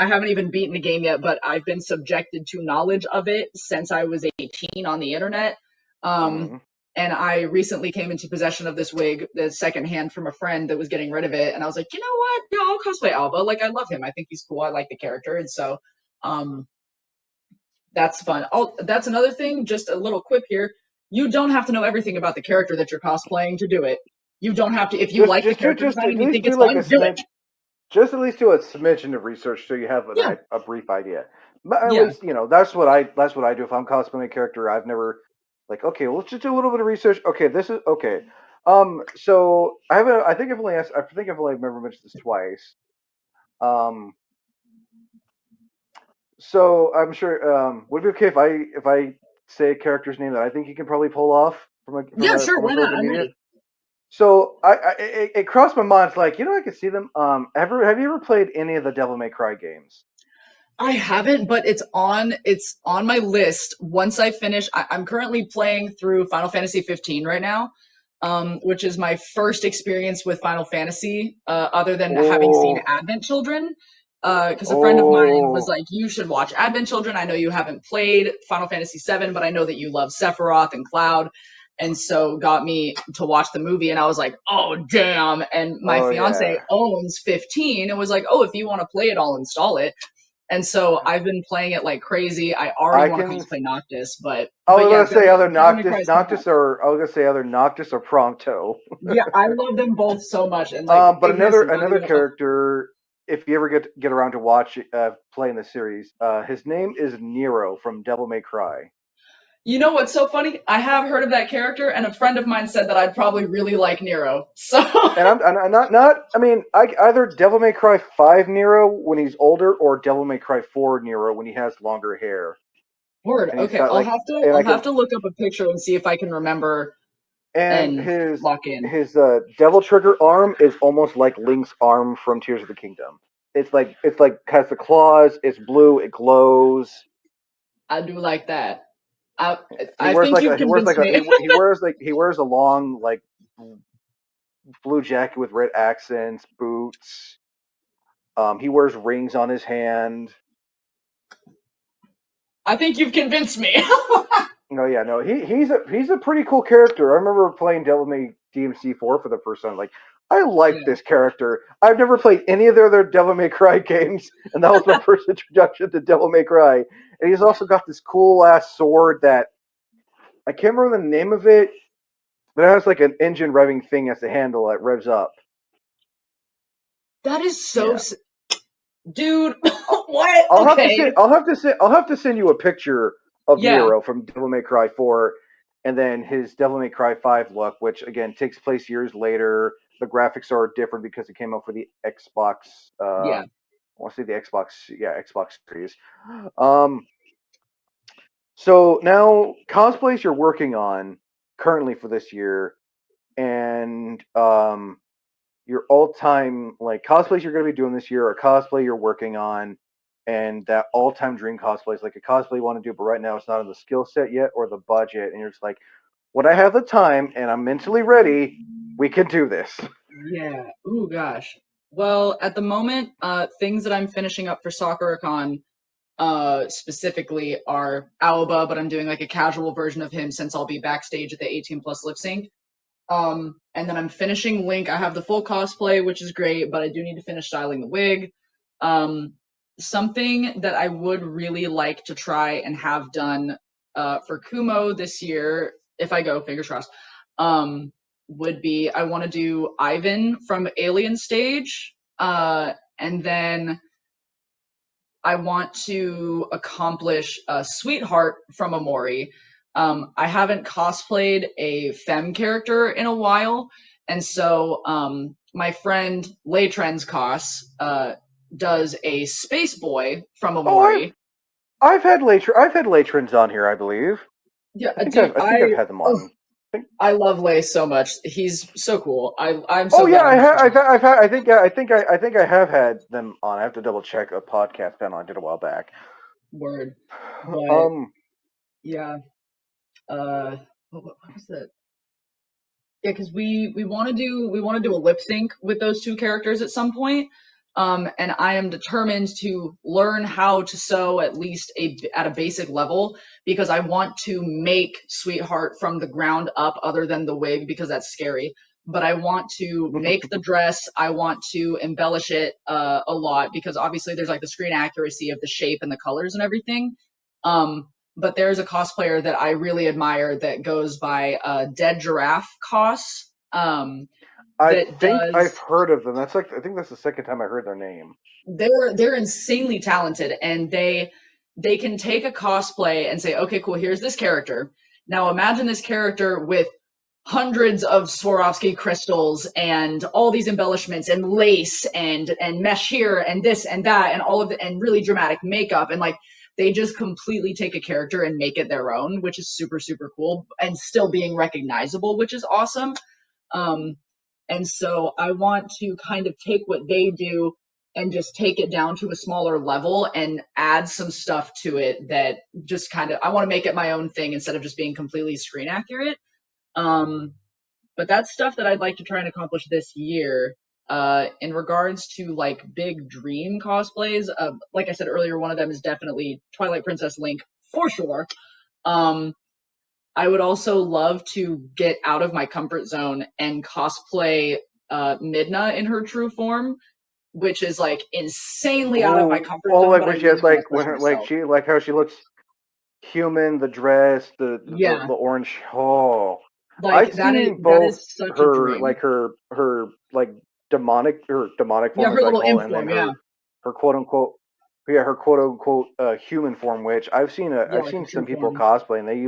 haven't even beaten the game yet, but I've been subjected to knowledge of it since I was 18 on the internet. Um, Mm. and I recently came into possession of this wig, the secondhand from a friend that was getting rid of it, and I was like, you know what? Yeah, I'll cosplay Alba. Like, I love him. I think he's cool. I like the character, and so um, that's fun. Oh, that's another thing. Just a little quip here. You don't have to know everything about the character that you're cosplaying to do it. You don't have to. If you like the character Just design at and you least think do it's like a fun, do it. smidge. Just at least do a smidgen of research so you have Yeah, a brief idea. But at yeah. least that's what I do if I'm cosplaying a character I've never like. Okay, well, let's just do a little bit of research. Okay, this is okay. So I think I've only asked. I think I've only ever mentioned this twice. Um, so I'm sure. Would it be okay if I say a character's name that I think you can probably pull off from Yeah, sure. Why almost not? relative I'm media? ready. So it crossed my mind. It's like I could see them. Have you ever played any of the Devil May Cry games? I haven't, but it's on my list. Once I finish, I'm currently playing through Final Fantasy 15 right now, which is my first experience with Final Fantasy, other than having seen Oh, Advent Children. Because a friend of mine was oh, like, "You should watch Advent Children. I know you haven't played Final Fantasy 7, but I know that you love Sephiroth and Cloud." And so got me to watch the movie, and I was like, "Oh damn!" And my oh fiance yeah. owns 15, and was like, "Oh, if you want to play it, I'll install it." And so I've been playing it like crazy. I already I want to can. cosplay Noctis, but I was yeah, gonna say either Devil May Cry is coming up. Noctis or Prompto. Yeah, I love them both so much. And like But Ignis, why another you don't know? character, if you ever get around to watch playing the series, his name is Nero from Devil May Cry. You know what's so funny? I have heard of that character, and a friend of mine said that I'd probably really like Nero. So And I'm not. I mean, either Devil May Cry 5 Nero when he's older, or Devil May Cry 4 Nero when he has longer hair, word. and he's Okay, got I'll like, have to and I I'll can, have to look up a picture and see if I can remember and and lock in. his Devil Trigger arm is almost like Link's arm from Tears of the Kingdom. It's like has the claws. It's blue. It glows. I do like that. I He I wears think like you've he wears like convinced a me. he wears a long like blue jacket with red accents, boots. He wears rings on his hand. I think you've convinced me. No, yeah, no, he's a pretty cool character. I remember playing Devil May DMC4 for the first time. Like, I like Yeah. this character. I've never played any of their other Devil May Cry games, and that was my first introduction to Devil May Cry. And he's also got this cool ass sword that I can't remember the name of it, but it has like an engine revving thing as the handle that revs up. That is so, Yeah. dude. What? Okay. I'll have to send you a picture of Yeah, Nero from Devil May Cry 4, and then his Devil May Cry 5 look, which again takes place years later. The graphics are different because it came out for the Xbox. yeah. I want to say the Xbox, yeah, Xbox Series. Um, so now cosplays you're working on currently for this year, and your all-time like cosplays you're going to be doing this year, or cosplay you're working on, and that all-time dream cosplays, like a cosplay you want to do, but right now it's not in the skill set yet or the budget, and you're just like, when I have the time and I'm mentally ready, we can do this. Yeah. Ooh, gosh. Well, at the moment, things that I'm finishing up for SoccerCon, specifically are Alba, but I'm doing like a casual version of him since I'll be backstage at the 18 plus lip sync. And then I'm finishing Link. I have the full cosplay, which is great, but I do need to finish styling the wig. Um, Something that I would really like to try and have done for Kumo this year, if I go, fingers crossed, would be I want to do Ivan from Alien Stage, and then I want to accomplish Sweetheart from Amori. I haven't cosplayed a femme character in a while, and so my friend Laytrens Cos, does a space boy from Oh, Amori. I've had Latrons on here, I believe. Yeah, I think dude, I've had them on. I love Lay so much. He's so cool. I'm Oh so yeah, glad I'm friends with him. I've had, I think I have had them on. I have to double check a podcast panel I did a while back. Word. But Um, yeah, what was that? Yeah, because we want to do a lip sync with those two characters at some point. And I am determined to learn how to sew at least at a basic level because I want to make Sweetheart from the ground up, other than the wig because that's scary. But I want to make the dress. I want to embellish it a lot because obviously there's like the screen accuracy of the shape and the colors and everything. Um, but there's a cosplayer that I really admire that goes by Dead Giraffe Cos. I That think I've does heard of them. That's like I think that's the second time I heard their name. they're insanely talented, and they can take a cosplay and say, okay, cool, here's this character. Now imagine this character with hundreds of Swarovski crystals and all these embellishments and lace and mesh here and this and that and all of it and really dramatic makeup, and like they just completely take a character and make it their own, which is super super cool and still being recognizable, which is awesome. um and so I want to kind of take what they do and just take it down to a smaller level and add some stuff to it that just kind of I want to make it my own thing instead of just being completely screen accurate. um but that's stuff that I'd like to try and accomplish this year. In regards to like big dream cosplays, like I said earlier, one of them is definitely Twilight Princess Link for sure. Um, I would also love to get out of my comfort zone and cosplay Midna in her true form, which is like insanely out of my comfort zone, Like but I when she has really want to like push myself. like how she looks human, the dress, Yeah, the orange. Oh, like I've seen that both is such a dream. her demonic Yeah, form her as I little call imp it, and then form. Yeah, her quote unquote her quote unquote human form, which yeah, I've like her seen some true people form. cosplay and they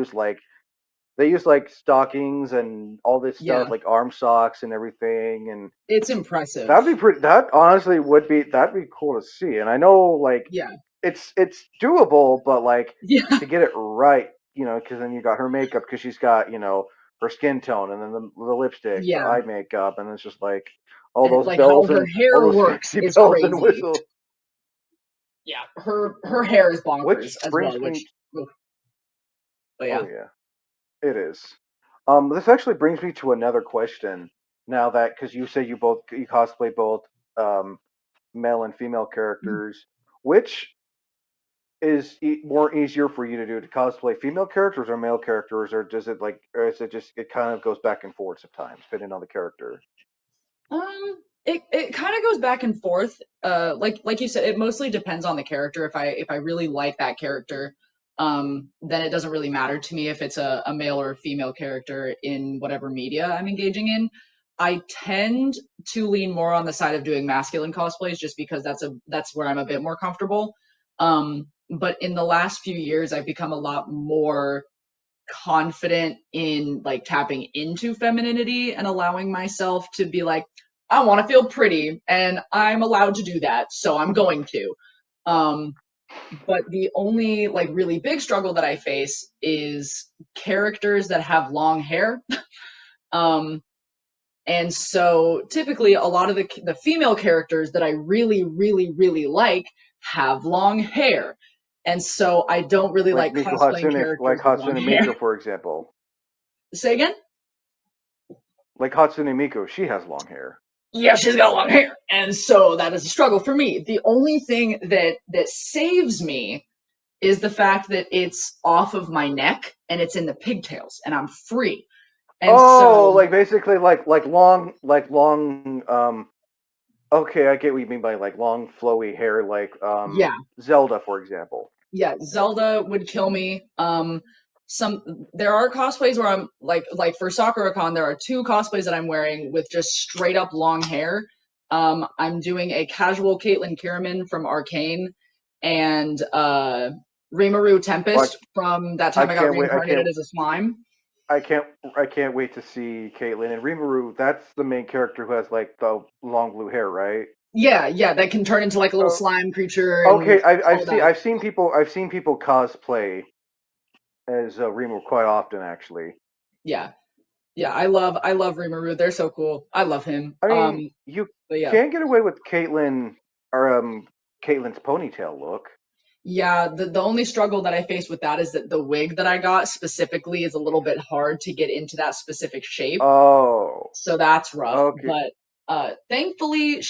use like stockings and all this stuff Yeah, like arm socks and everything, and it's impressive. that'd be pretty. That honestly would be that'd be cool to see. And I know like Yeah, it's doable, but like yeah, to get it right, because then you got her makeup because she's got her skin tone, and then the lipstick, the yeah. eye makeup, and it's just like all And those like how bells her and all hair those works fancy is bells and crazy. whistles. Yeah, her hair is bonkers Which as brings well. me, Which, oof, but oh yeah. yeah, it is. This actually brings me to another question. Now that because you say you cosplay both um male and female characters, which is more easier for you to do to cosplay female characters or male characters, or does it like, or is it just it kind of goes back and forth sometimes depending on the character? It kind of goes back and forth. Like you said, it mostly depends on the character. If I really like that character, then it doesn't really matter to me if it's a male or a female character in whatever media I'm engaging in. I tend to lean more on the side of doing masculine cosplays just because that's where I'm a bit more comfortable. But in the last few years, I've become a lot more confident in like tapping into femininity and allowing myself to be like, I want to feel pretty and I'm allowed to do that, so I'm going to. Um, but the only like really big struggle that I face is characters that have long hair. um, and so typically a lot of the female characters that I really, really, really like have long hair. And so I don't really Like like Miku cosplaying Hatsune, characters with long hair. Miku, for example. Say again? Like Hatsune Miku, she has long hair. Yeah, she's got long hair. And so that is a struggle for me. The only thing that saves me is the fact that it's off of my neck and it's in the pigtails and I'm free. And Oh, so like basically like long. Okay, I get what you mean by like long flowy hair, like yeah, Zelda, for example. yeah, Zelda would kill me. Some there are cosplays where I'm like for SakuraCon, there are two cosplays that I'm wearing with just straight up long hair. I'm doing a casual Caitlyn Kierman from Arcane and Rimuru Like Tempest from that I time I got can't wait. reincarnated as a slime. I can't. I can't wait to see Caitlyn and Rimuru. That's the main character who has like the long blue hair, right? Yeah, that can turn into like a little Oh, slime creature and okay, all that. I've seen people cosplay as Remo quite often, actually. Yeah, I love Rimuru. They're so cool. I love him. I mean, you But yeah. can't get away with Caitlyn's ponytail look. Yeah, the only struggle that I face with that is that the wig that I got specifically is a little bit hard to get into that specific shape. Oh, So that's rough. okay. But thankfully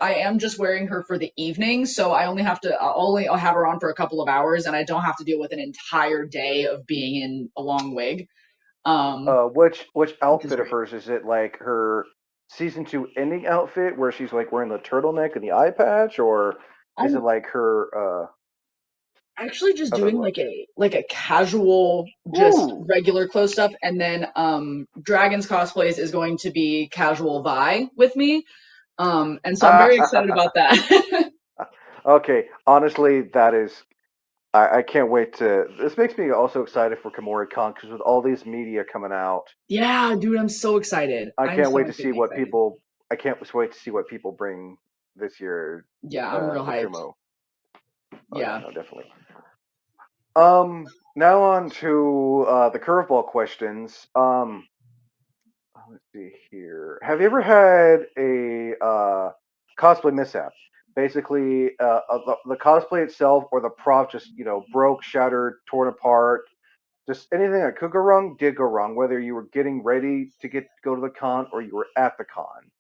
I am just wearing her for the evening, so I only have to I'll have her on for a couple of hours and I don't have to deal with an entire day of being in a long wig. Which Which is outfit of great. hers is it? Like her season two ending outfit where she's like wearing the turtleneck and the eye patch, or is it I'm like her actually just other doing look? like a casual, just Ooh. regular clothes stuff, and then Dragons Cosplays is going to be casual Vi with me. And so I'm very excited about that. Okay, honestly, that is. I can't wait to. This makes me also excited for KomoriCon because with all these media coming out, Yeah, dude, I'm so excited. I I'm can't so wait to see freaking what excited. people. I can't wait to see what people bring this year Yeah, I'm real for hyped. Kumo. Oh yeah, Yeah. no, definitely. Now on to the curveball questions. Let's see here. Have you ever had a cosplay mishap? Basically, the cosplay itself or the prop just broke, shattered, torn apart. Just anything that could go wrong did go wrong. Whether you were getting ready to go to the con or you were at the con,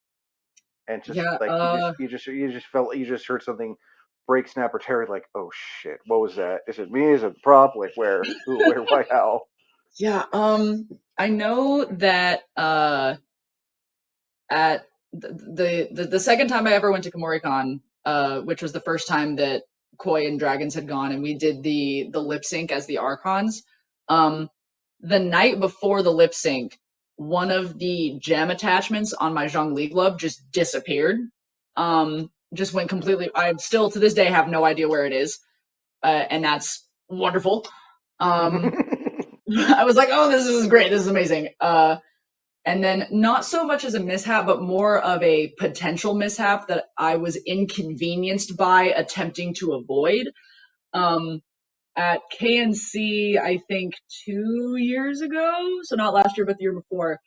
and just Yeah, like you just felt you just heard something break, snap, or tear. Like, oh shit, what was that? Is it me? Is it the prop? Like where? Who? Where? Why? How? yeah, I know that at the second time I ever went to KomoriCon, which was the first time that Koi and Dragons had gone, and we did the lip sync as the Archons. Um, the night before the lip sync, one of the gem attachments on my Zhongli glove just disappeared. Just went completely. I still to this day have no idea where it is, and that's wonderful. Um, I was like, oh, this is great. This is amazing. And then not so much as a mishap, but more of a potential mishap that I was inconvenienced by attempting to avoid. Um, at KNC, I think 2 years ago, so not last year, but the year before,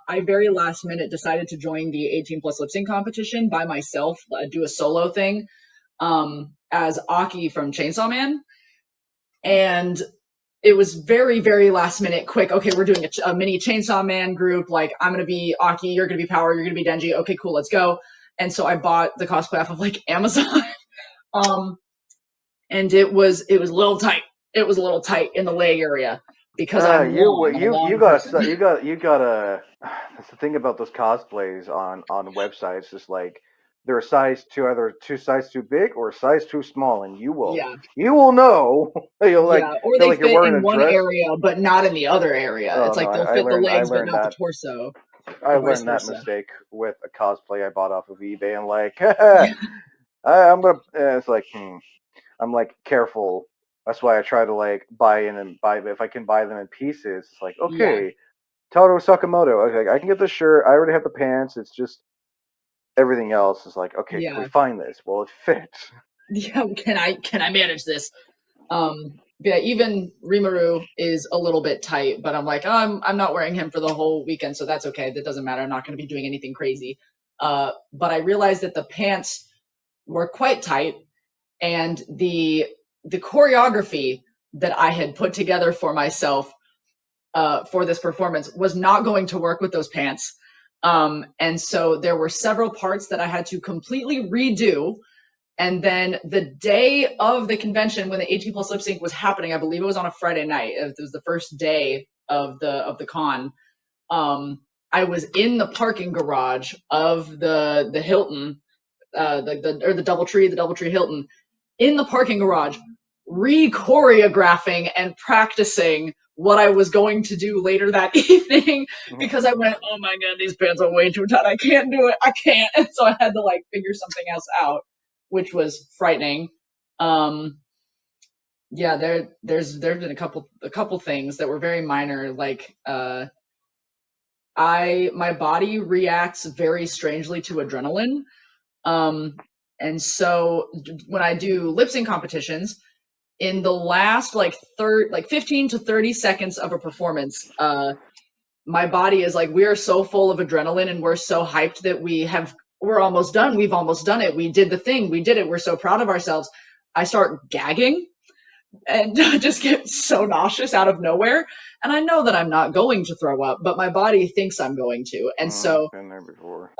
I very last minute decided to join the 18 plus lip sync competition by myself, do a solo thing as Aki from Chainsaw Man. And it was very, very last minute, quick. Okay, we're doing a mini Chainsaw Man group. Like, I'm gonna be Aki, you're gonna be Power, you're gonna be Denji. Okay, cool, let's go. And so I bought the cosplay off of like Amazon, um, and it was a little tight. It was a little tight in the leg area because I'm long. I'm a You long got person. you got a. That's the thing about those cosplays on websites. Is like they're a size too either two size too big or a size too small, and Yeah, you will know. You'll like yeah. Or feel they like you're fit wearing in a one dress. area but not in the other area. Oh It's no, like they'll fit the I legs but learned not the that torso, I or vice learned that versa. mistake with a cosplay I bought off of eBay. And like, I'm gonna. It's like, I'm like careful. That's why I try to like buy in and buy. If I can buy them in pieces, it's like Yeah, okay. Taro Sakamoto. I was like, I can get the shirt. I already have the pants. It's just everything else is like, okay, can we yeah, find this? Well, it fits. yeah. Can I manage this? Yeah, even Rimuru is a little bit tight, but I'm like, oh, I'm not wearing him for the whole weekend, so that's okay. That doesn't matter. I'm not going to be doing anything crazy. But I realized that the pants were quite tight, and the choreography that I had put together for myself for this performance was not going to work with those pants. And so there were several parts that I had to completely redo, and then the day of the convention, when the 18 plus lip sync was happening, I believe it was on a Friday night. It was the first day of the con. I was in the parking garage of the Hilton, the DoubleTree Hilton, in the parking garage, re-choreographing and practicing what I was going to do later that evening because I went, oh my god, these pants are way too tight. I can't do it. I can't. And so I had to like figure something else out, which was frightening. Um, yeah, there's been a couple things that were very minor, like my body reacts very strangely to adrenaline. And so when I do lip sync competitions, in the last like 15 to 30 seconds of a performance, my body is like, we are so full of adrenaline and we're so hyped that we're almost done. We've almost done it. We did the thing. We did it. We're so proud of ourselves. I start gagging and just get so nauseous out of nowhere. And I know that I'm not going to throw up, but my body thinks I'm going to. And so been there before.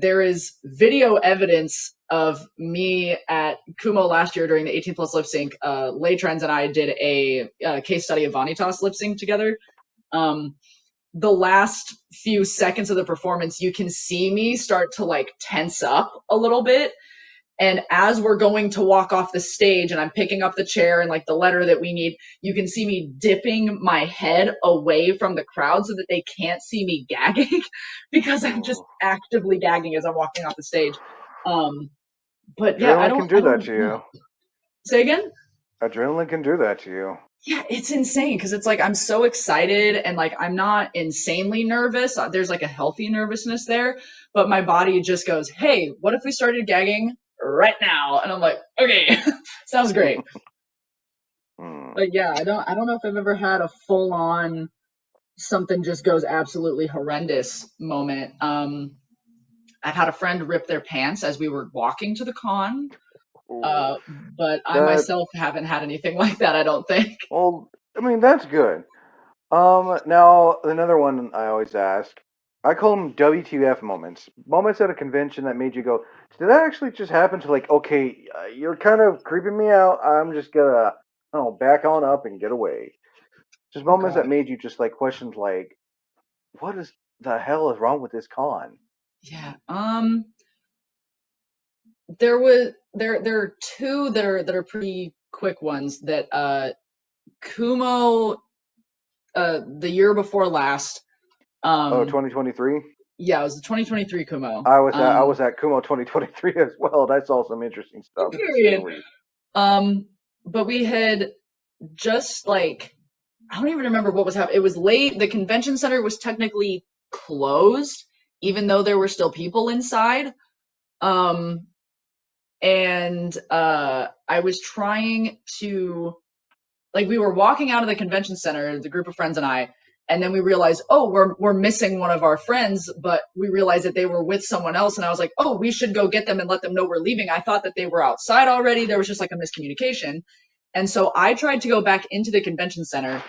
there is video evidence of me at Kumo last year during the 18 plus lip sync. Laytrans and I did a case study of Vanitas lip sync together. The last few seconds of the performance, you can see me start to like tense up a little bit. And as we're going to walk off the stage and I'm picking up the chair and like the letter that we need, you can see me dipping my head away from the crowd so that they can't see me gagging because I'm just actively gagging as I'm walking off the stage. But yeah, I Adrenaline don't, can do that to you. Say again? Adrenaline can do that to you. Yeah, it's insane because it's like I'm so excited and like I'm not insanely nervous. There's like a healthy nervousness there, but my body just goes, "Hey, what if we started gagging right now?" And I'm like, "Okay, sounds great." But yeah, I don't know if I've ever had a full on something just goes absolutely horrendous moment. I've had a friend rip their pants as we were walking to the con. But I myself haven't had anything like that, I don't think. Well, I mean, that's good. Now, another one I always ask, I call them WTF moments. Moments at a convention that made you go, did that actually just happen to, like, okay, you're kind of creeping me out, I'm just gonna, back on up and get away. Just moments that made you just, like, question, like, what is the hell is wrong with this con? Yeah. There are two that are pretty quick ones that Kumo the year before last. 2023? Yeah, it was the 2023 Kumo. I was at Kumo 2023 as well, and I saw some interesting stuff. Period. But we had just like, I don't even remember what was happening. It was late. The convention center was technically closed, even though there were still people inside. And I was trying to, like, we were walking out of the convention center, the group of friends and I, and then we realized, oh, we're missing one of our friends, but we realized that they were with someone else, and I was like, oh, we should go get them and let them know we're leaving. I thought that they were outside already. There was just like a miscommunication. And so I tried to go back into the convention center,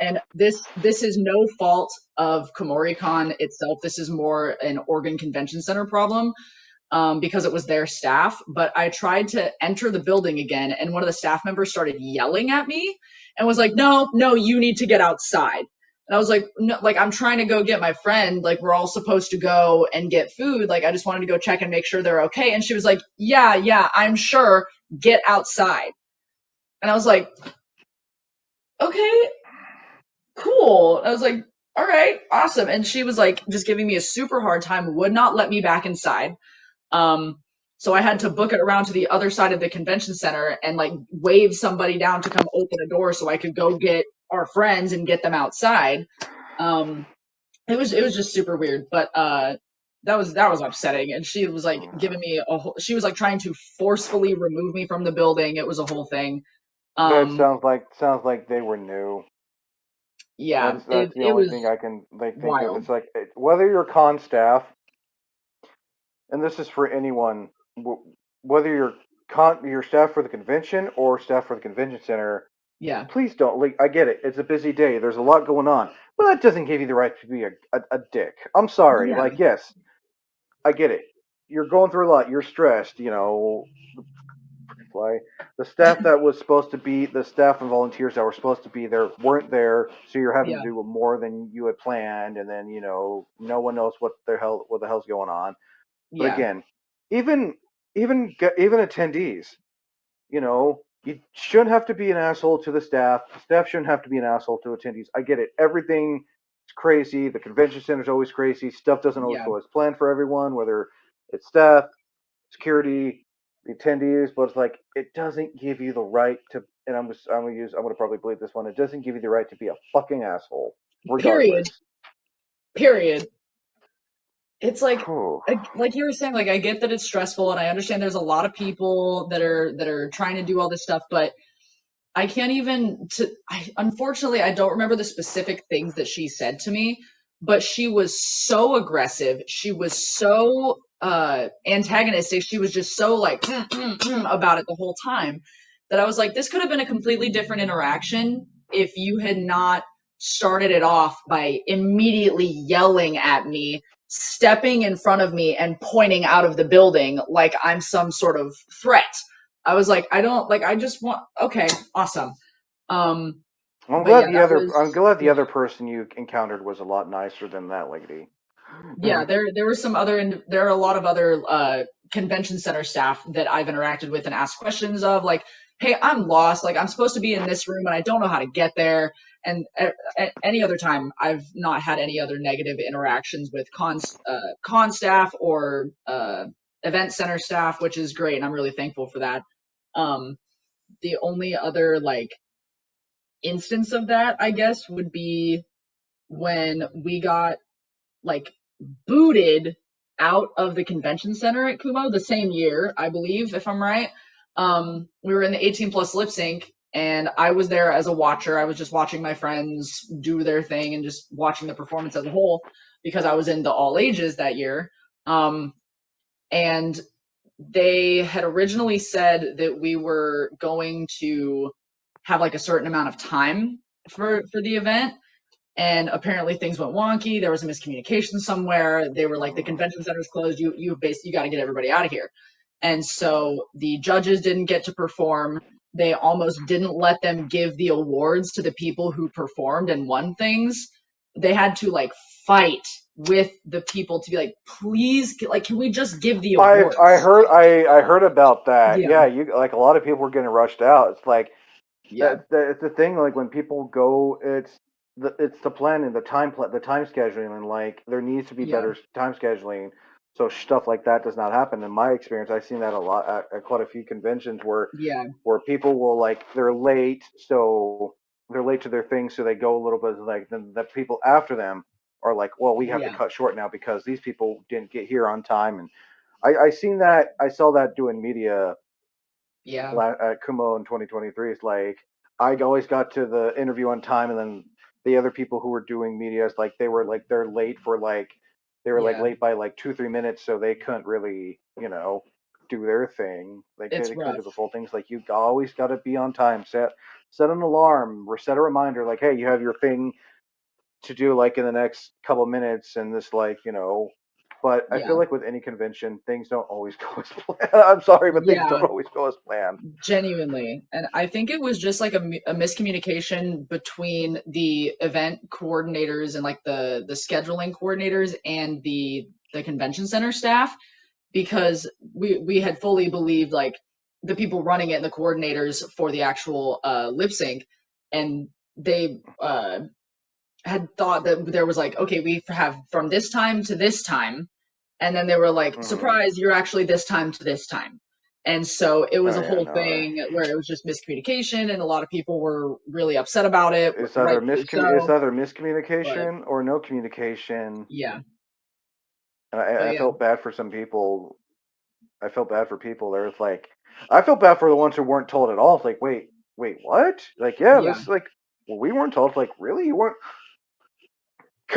and this is no fault of KomoriCon itself. This is more an Oregon Convention Center problem. Because it was their staff. But I tried to enter the building again, and one of the staff members started yelling at me and was like, "No, you need to get outside." And I was like, "No, like I'm trying to go get my friend. Like we're all supposed to go and get food. Like I just wanted to go check and make sure they're okay." And she was like, "Yeah, I'm sure. Get outside." And I was like, "Okay, cool." I was like, "All right, awesome." And she was like, just giving me a super hard time. Would not let me back inside. So I had to book it around to the other side of the convention center and like wave somebody down to come open a door so I could go get our friends and get them outside. It was just super weird, but that was upsetting. And she was like giving me she was like trying to forcefully remove me from the building. It was a whole thing. That sounds like they were new. Yeah, That's the it only was thing I can think of. wild. It's like whether you're con staff, and this is for anyone, whether you're your staff for the convention or staff for the convention center. Yeah, Please don't. Like, I get it. It's a busy day. There's a lot going on, but that doesn't give you the right to be a dick. I'm sorry. yeah, Like, yes, I get it. You're going through a lot. You're stressed. Fly. The staff that was supposed to be the staff and volunteers that were supposed to be there weren't there, so you're having yeah, to do more than you had planned, and then no one knows what the hell's going on. But yeah. again, even even attendees, you shouldn't have to be an asshole to the staff. The staff shouldn't have to be an asshole to attendees. I get it. Everything is crazy. The convention center is always crazy. Stuff doesn't always Yeah. go as planned for everyone, whether it's staff, security, the attendees. But it's like it doesn't give you the right to. And I'm gonna probably bleed this one. It doesn't give you the right to be a fucking asshole, Period. regardless. Period. it's like you were saying, like I get that it's stressful and I understand there's a lot of people that are trying to do all this stuff, but I can't even unfortunately I don't remember the specific things that she said to me, but she was so aggressive. She was so antagonistic. She was just so like about it the whole time that I was like, this could have been a completely different interaction if you had not started it off by immediately yelling at me, stepping in front of me and pointing out of the building like I'm some sort of threat. I was like, I don't like. I just want. Okay, awesome. Um, I'm but glad yeah, that I'm was. glad the other person you encountered was a lot nicer than that lady. Yeah, there were some other. There are a lot of other convention center staff that I've interacted with and asked questions of, like, "Hey, I'm lost. Like, I'm supposed to be in this room and I don't know how to get there." And any other time, I've not had any other negative interactions with con staff or event center staff, which is great, and I'm really thankful for that. Um, the only other like instance of that, I guess, would be when we got like booted out of the convention center at Kumo the same year, I believe, if I'm right. We were in the 18 plus lip sync, and I was there as a watcher. I was just watching my friends do their thing and just watching the performance as a whole because I was in the all ages that year. And they had originally said that we were going to have like a certain amount of time for the event, and apparently things went wonky. There was a miscommunication somewhere. They were like, the convention center's closed, you basically got to get everybody out of here. And so the judges didn't get to perform. They almost didn't let them give the awards to the people who performed and won things. They had to like fight with the people to be like, please, like, can we just give the awards? I heard about that. Yeah, Yeah, you like a lot of people were getting rushed out. It's like yeah, it's the thing. Like when people go, it's the planning, the time scheduling, and like there needs to be yeah, better time scheduling, so stuff like that does not happen. In my experience, I've seen that a lot at quite a few conventions yeah, where people will like they're late to their thing, so they go a little bit like then the people after them are like, well, we have to yeah, cut short now because these people didn't get here on time. And I saw that doing media yeah, at Kumo in 2023. It's like I always got to the interview on time, and then the other people who were doing media, it's like they're late for like they were like yeah. late by like 2 3 minutes, so they couldn't really do their thing. It's They couldn't do rough. the full things. Like you always got to be on time. Set an alarm or set a reminder. Like hey, you have your thing to do like in the next couple minutes, and this But I Yeah, feel like with any convention, things don't always go as planned. I'm sorry, but things yeah. don't always go as planned. Genuinely. And I think it was just like a miscommunication between the event coordinators and like the scheduling coordinators and the convention center staff, because we had fully believed like the people running it and the coordinators for the actual lip sync, and they had thought that there was like, okay, we have from this time to this time, and then they were like, Hmm. surprise, you're actually this time to this time. And so it was Oh a yeah, whole no. thing where it was just miscommunication, and a lot of people were really upset about it, rightfully It's so. either But miscommunication or no communication. yeah, And but I yeah, felt bad for some people. I felt bad for people. There was like, I felt bad for the ones who weren't told at all. It's like, wait, what? Like, yeah, yeah, this like, well, we weren't told. Like, really, you weren't?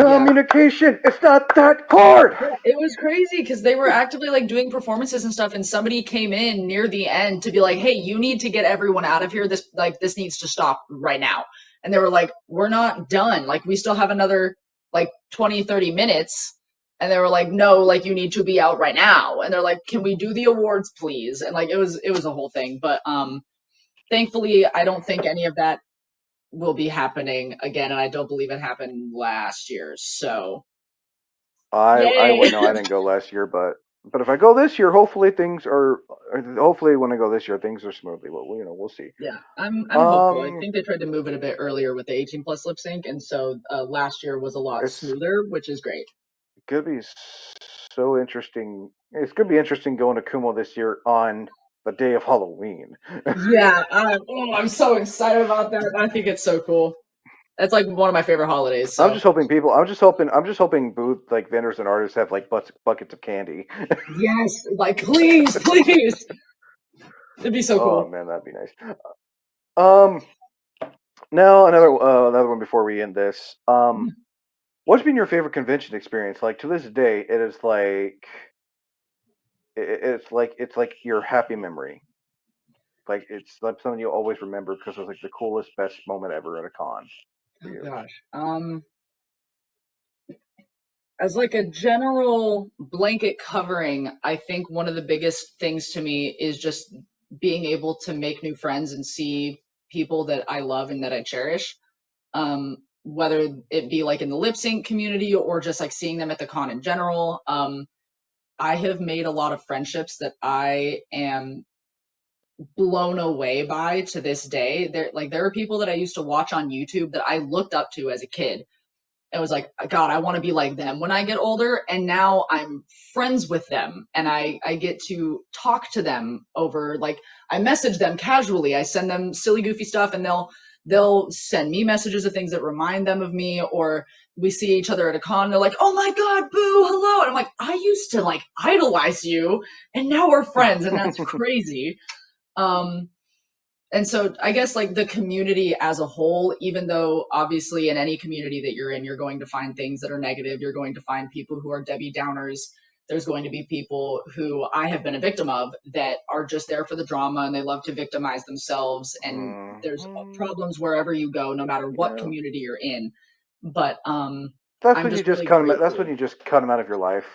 yeah. Communication. It's not that hard. Yeah, it was crazy because they were actively like doing performances and stuff, and somebody came in near the end to be like, "Hey, you need to get everyone out of here. This needs to stop right now." And they were like, "We're not done. Like we still have another like 20, 30 minutes." And they were like, "No, like you need to be out right now." And they're like, "Can we do the awards, please?" And like it was a whole thing, but thankfully I don't think any of that will be happening again, and I don't believe it happened last year. So, I yay. went. No, I didn't go last year, but if I go this year, hopefully things are. Hopefully, when I go this year, things are smoothly. But we'll see. Yeah, I'm hopeful. I Um, think they tried to move it a bit earlier with the 18 plus lip sync, and so last year was a lot it's smoother, which is great. gonna be so interesting. It's gonna be interesting going to Kumo this year on the day of Halloween. Yeah, I'm so excited about that. I think it's so cool. That's like one of my favorite holidays. So I'm just hoping people. I'm just hoping booth like vendors and artists have like buckets of candy. yes, like please, please, it'd be so Oh cool. man, that'd be nice. Um, now another one before we end this. What's been your favorite convention experience? Like to this day, it is like it's like your happy memory. Like it's like something you always remember because it was like the coolest, best moment ever at a con for Oh you. gosh. As like a general blanket covering, I think one of the biggest things to me is just being able to make new friends and see people that I love and that I cherish. Whether it be like in the lip sync community or just like seeing them at the con in general. I have made a lot of friendships that I am blown away by to this day. There are people that I used to watch on YouTube that I looked up to as a kid. It was like, God, I want to be like them when I get older. And now I'm friends with them and I get to talk to them over, like, I message them casually. I send them silly, goofy stuff and they'll send me messages of things that remind them of me, or we see each other at a con. They're like, oh my God, boo, hello. And I'm like, I used to like idolize you and now we're friends. And that's crazy. Um, and so I guess like the community as a whole, even though obviously in any community that you're in, you're going to find things that are negative. You're going to find people who are Debbie Downers. There's going to be people who I have been a victim of that are just there for the drama and they love to victimize themselves. And there's Mm-hmm. problems wherever you go, no matter what Yeah, community you're in. But that's I'm when you just just really cut them. That's when grateful. you just cut them out of your life.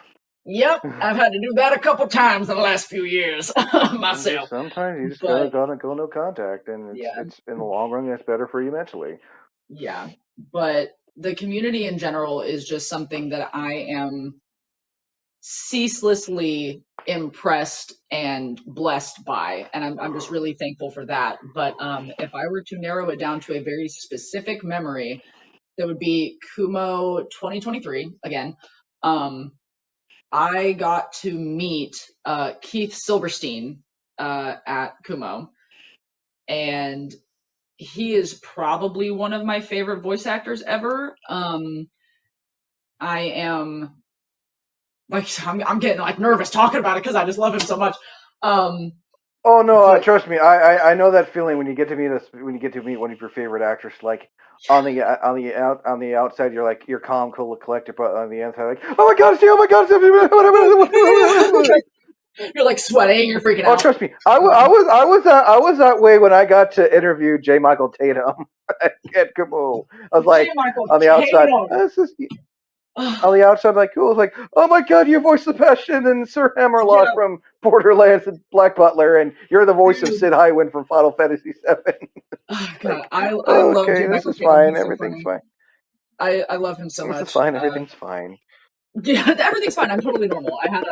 Yep, I've had to do that a couple times in the last few years myself. Sometimes you just But gotta go no contact, and yeah. it's in the long run it's better for you mentally. Yeah, but the community in general is just something that I am ceaselessly impressed and blessed by, and I'm just really thankful for that. But if I were to narrow it down to a very specific memory, that would be Kumo 2023 again. Um, I got to meet Keith Silverstein at Kumo, and he is probably one of my favorite voice actors ever. I am like I'm getting like nervous talking about it because I just love him so much. Um, Oh no, but trust me, I know that feeling when you get to meet us when you get to meet one of your favorite actors. Like on the outside, you're like you're calm, cool, collected, but on the inside, like oh my god, it's you, oh my god, it's you. you're like sweating, you're freaking Oh, out. trust me, I was that way when I got to interview J. Michael Tatum at Kabul. I was J. like Michael on the outside, Tatum. this is on the outside, like cool. It's like, oh my god, you voice Sebastian and Sir Yeah, Hammerlock from Borderlands and Black Butler, and you're the voice of dude. Sid Highwind from Final Fantasy VII. Oh, God, Like, I love J. okay, this Michael is Tatum. fine. He's so Everything's funny. fine. I love him so This is much. fine. Everything's fine. Yeah, everything's fine. I'm totally normal. I had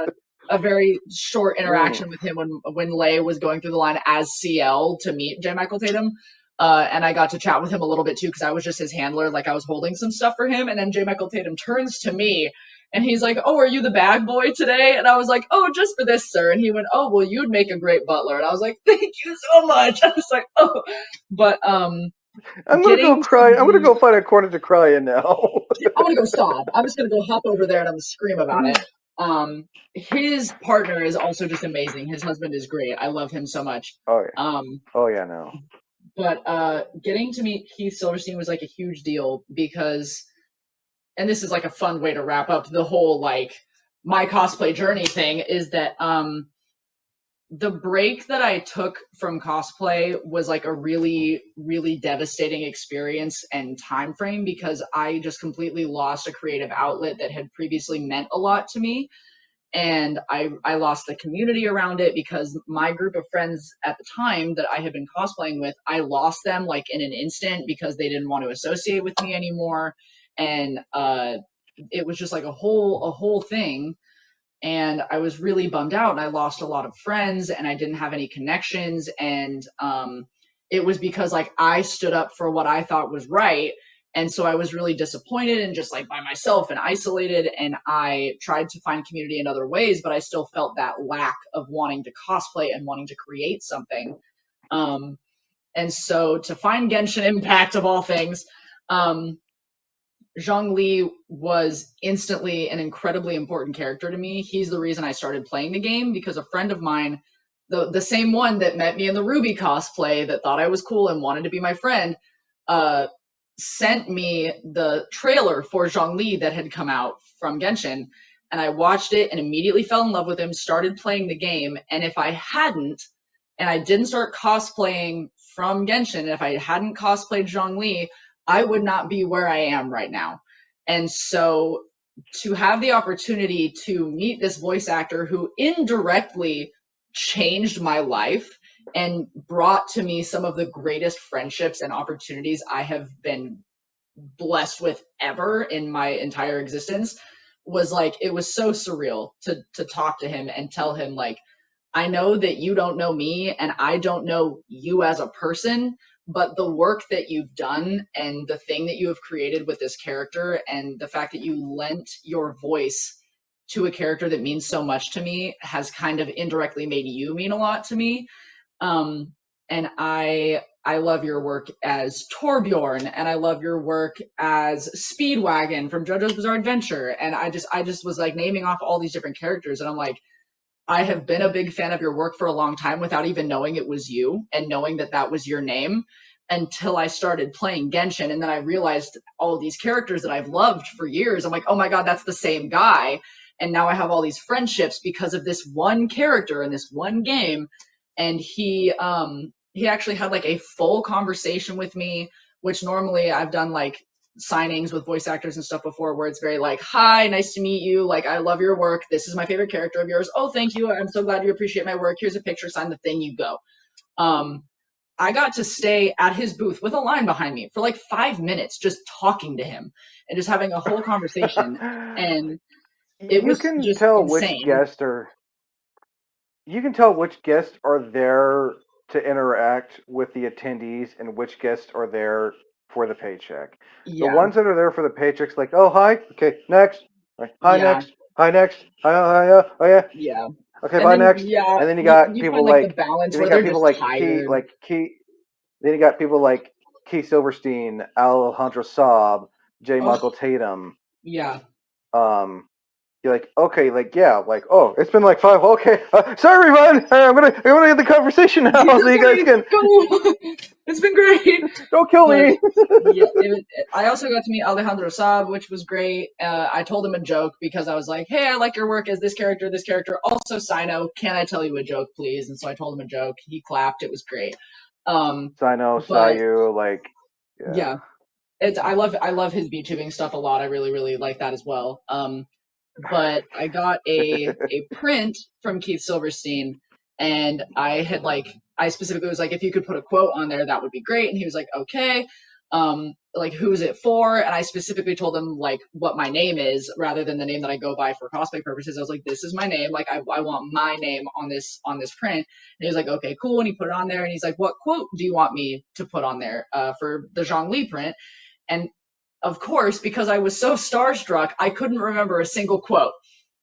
a very short Mm. interaction with him when Lay was going through the line as CL to meet J. Michael Tatum. And I got to chat with him a little bit too because I was just his handler. Like I was holding some stuff for him. And then J. Michael Tatum turns to me and he's like, oh, are you the bag boy today? And I was like, oh, just for this, sir. And he went, oh, well, you'd make a great butler. And I was like, thank you so much. I was like, oh, but I'm gonna go getting to cry. I'm gonna meet go find a corner to cry in now. I'm gonna go sob. I'm just gonna go hop over there and I'm gonna scream about it. His partner is also just amazing. His husband is great. I love him so much. Oh yeah. Um, Oh yeah. No. but getting to meet Keith Silverstein was like a huge deal because, and this is like a fun way to wrap up the whole like my cosplay journey thing is that the break that I took from cosplay was like a really, really devastating experience and time frame because I just completely lost a creative outlet that had previously meant a lot to me. And I lost the community around it because my group of friends at the time that I had been cosplaying with, I lost them like in an instant because they didn't want to associate with me anymore. And it was just like a whole thing, and I was really bummed out and I lost a lot of friends and I didn't have any connections, and it was because like I stood up for what I thought was right, and so I was really disappointed and just like by myself and isolated, and I tried to find community in other ways, but I still felt that lack of wanting to cosplay and wanting to create something. um, and so to find Genshin Impact of all things, Zhongli was instantly an incredibly important character to me. He's the reason I started playing the game because a friend of mine, the same one that met me in the Ruby cosplay that thought I was cool and wanted to be my friend, uh, sent me the trailer for Zhongli that had come out from Genshin. And I watched it and immediately fell in love with him, started playing the game. And if I hadn't, and I didn't start cosplaying from Genshin, and if I hadn't cosplayed Zhongli, I would not be where I am right now. And so to have the opportunity to meet this voice actor who indirectly changed my life and brought to me some of the greatest friendships and opportunities I have been blessed with ever in my entire existence was like, it was so surreal to talk to him and tell him like, I know that you don't know me and I don't know you as a person, but the work that you've done and the thing that you have created with this character and the fact that you lent your voice to a character that means so much to me has kind of indirectly made you mean a lot to me. Um, and I love your work as Torbjorn, and I love your work as Speedwagon from JoJo's Bizarre Adventure. And I just was like naming off all these different characters, and I'm like, I have been a big fan of your work for a long time without even knowing it was you and knowing that that was your name until I started playing Genshin. And then I realized all of these characters that I've loved for years. I'm like, oh my God, that's the same guy. And now I have all these friendships because of this one character in this one game. And he actually had like a full conversation with me, which normally I've done like signings with voice actors and stuff before where it's very like, hi, nice to meet you, like I love your work, this is my favorite character of yours, oh thank you, I'm so glad you appreciate my work, here's a picture, sign the thing, you go. I got to stay at his booth with a line behind me for like 5 minutes just talking to him and just having a whole conversation, and it You was can just tell which insane. guests are. You can tell which guests are there to interact with the attendees and which guests are there for the paycheck. The Yeah, ones that are there for the paychecks, like, oh hi, okay, next, right, hi yeah, next, hi next, hi, oh yeah, yeah. okay, And bye then next, yeah, and then you got you people find like the like, balance then you where got they're people just like tired. Key, then you got people like Key Silverstein, Alejandro Saab, J. Michael Oh Tatum, yeah. um, you're like, okay, like, yeah, like, oh, it's been like 5. Okay, sorry, everyone. I'm gonna get the conversation now, Yeah, so you guys sorry, can go. It's been great. don't kill But me. yeah, I also got to meet Alejandro Saab, which was great. I told him a joke because I was like, hey, I like your work as this character, this character. Also, Sino, can I tell you a joke, please? And so I told him a joke. He clapped. It was great. Um, Sino, but Sayu, like, yeah, yeah, I love his VTubing stuff a lot. I really, really like that as well. But I got a print from Keith Silverstein, and I specifically was like, if you could put a quote on there, that would be great. And he was like, okay. Like who's it for? And I specifically told him like what my name is rather than the name that I go by for cosplay purposes. I was like, this is my name. Like I want my name on this print. And he was like, okay, cool. And he put it on there. And he's like, what quote do you want me to put on there for the Zhongli print? And of course, because I was so starstruck, I couldn't remember a single quote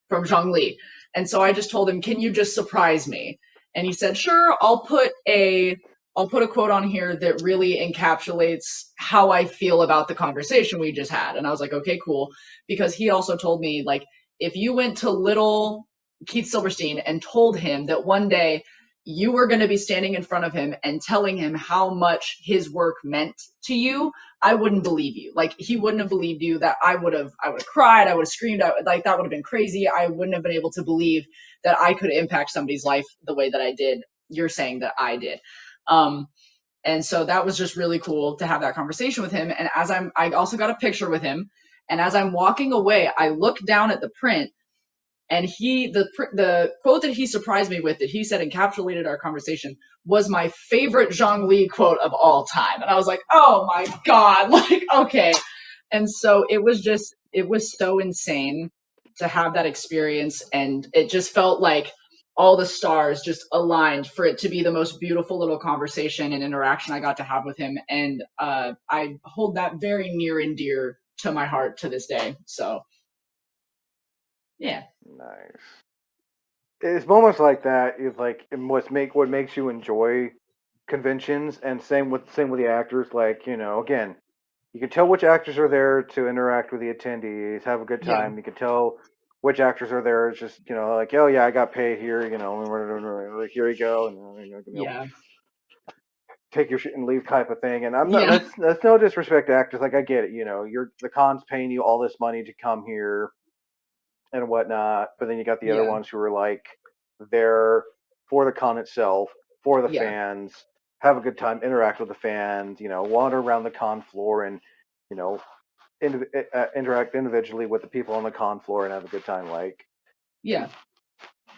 from Zhongli. And so I just told him, "Can you just surprise me?" And he said, "Sure, I'll put a quote on here that really encapsulates how I feel about the conversation we just had." And I was like, "Okay, cool." Because he also told me like if you went to little Keith Silverstein and told him that one day you were going to be standing in front of him and telling him how much his work meant to you, I wouldn't believe you. Like he wouldn't have believed you. That I would have cried, I would have screamed, like that would have been crazy. I wouldn't have been able to believe that I could impact somebody's life the way that I did. You're saying that I did. Um, and so that was just really cool to have that conversation with him. And I also got a picture with him. And as I'm walking away, I look down at the print, and the quote that he surprised me with that he said encapsulated our conversation was my favorite Zhongli quote of all time. And I was like, oh my God, like, okay. And so it was so insane to have that experience. And it just felt like all the stars just aligned for it to be the most beautiful little conversation and interaction I got to have with him. And I hold that very near and dear to my heart to this day. So, yeah. nice. It's moments like that is like what makes you enjoy conventions, and same with the actors. Like, again, You can tell which actors are there to interact with the attendees, have a good Yeah. time. You can tell which actors are there just, like, oh yeah, I got paid here, like, here you go, and Yeah. take your shit and leave type of thing. And I'm not. Yeah. That's no disrespect to actors. Like I get it. You're the con's paying you all this money to come here and whatnot, but then you got the other Yeah. ones who are like there for the con itself, for the Yeah. fans, have a good time, interact with the fans, wander around the con floor and you know interact individually with the people on the con floor and have a good time. Like, Yeah.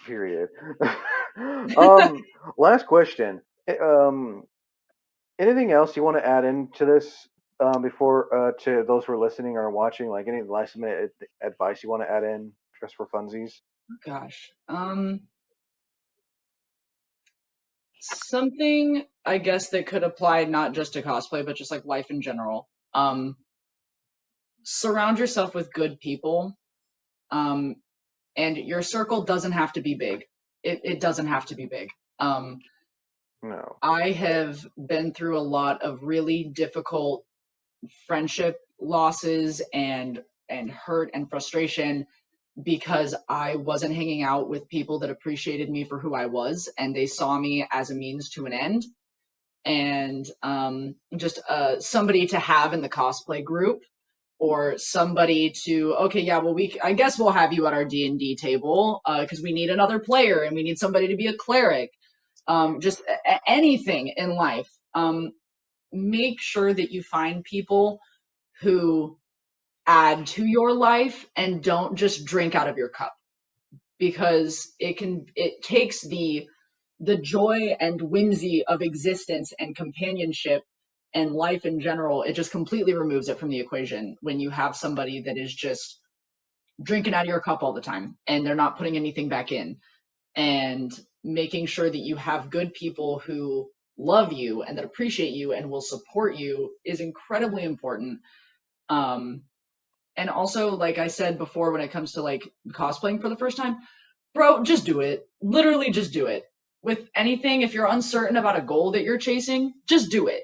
period. um, last question. Anything else you want to add into this before to those who are listening or watching? Like any last minute advice you want to add in just for funsies? Gosh. Something I guess that could apply not just to cosplay, but just like life in general. Surround yourself with good people. Um, and your circle doesn't have to be big. It doesn't have to be big. Um, No. I have been through a lot of really difficult friendship losses and hurt and frustration because I wasn't hanging out with people that appreciated me for who I was, and they saw me as a means to an end, and just somebody to have in the cosplay group, or somebody to, okay, yeah, well, I guess we'll have you at our D&D table because we need another player and we need somebody to be a cleric. Just anything in life. Make sure that you find people who add to your life and don't just drink out of your cup, because it takes the joy and whimsy of existence and companionship and life in general. It just completely removes it from the equation when you have somebody that is just drinking out of your cup all the time and they're not putting anything back in. And making sure that you have good people who love you and that appreciate you and will support you is incredibly important. um and also, like I said before, when it comes to like cosplaying for the first time, bro, just do it. Literally just do it. With anything, if you're uncertain about a goal that you're chasing, just do it.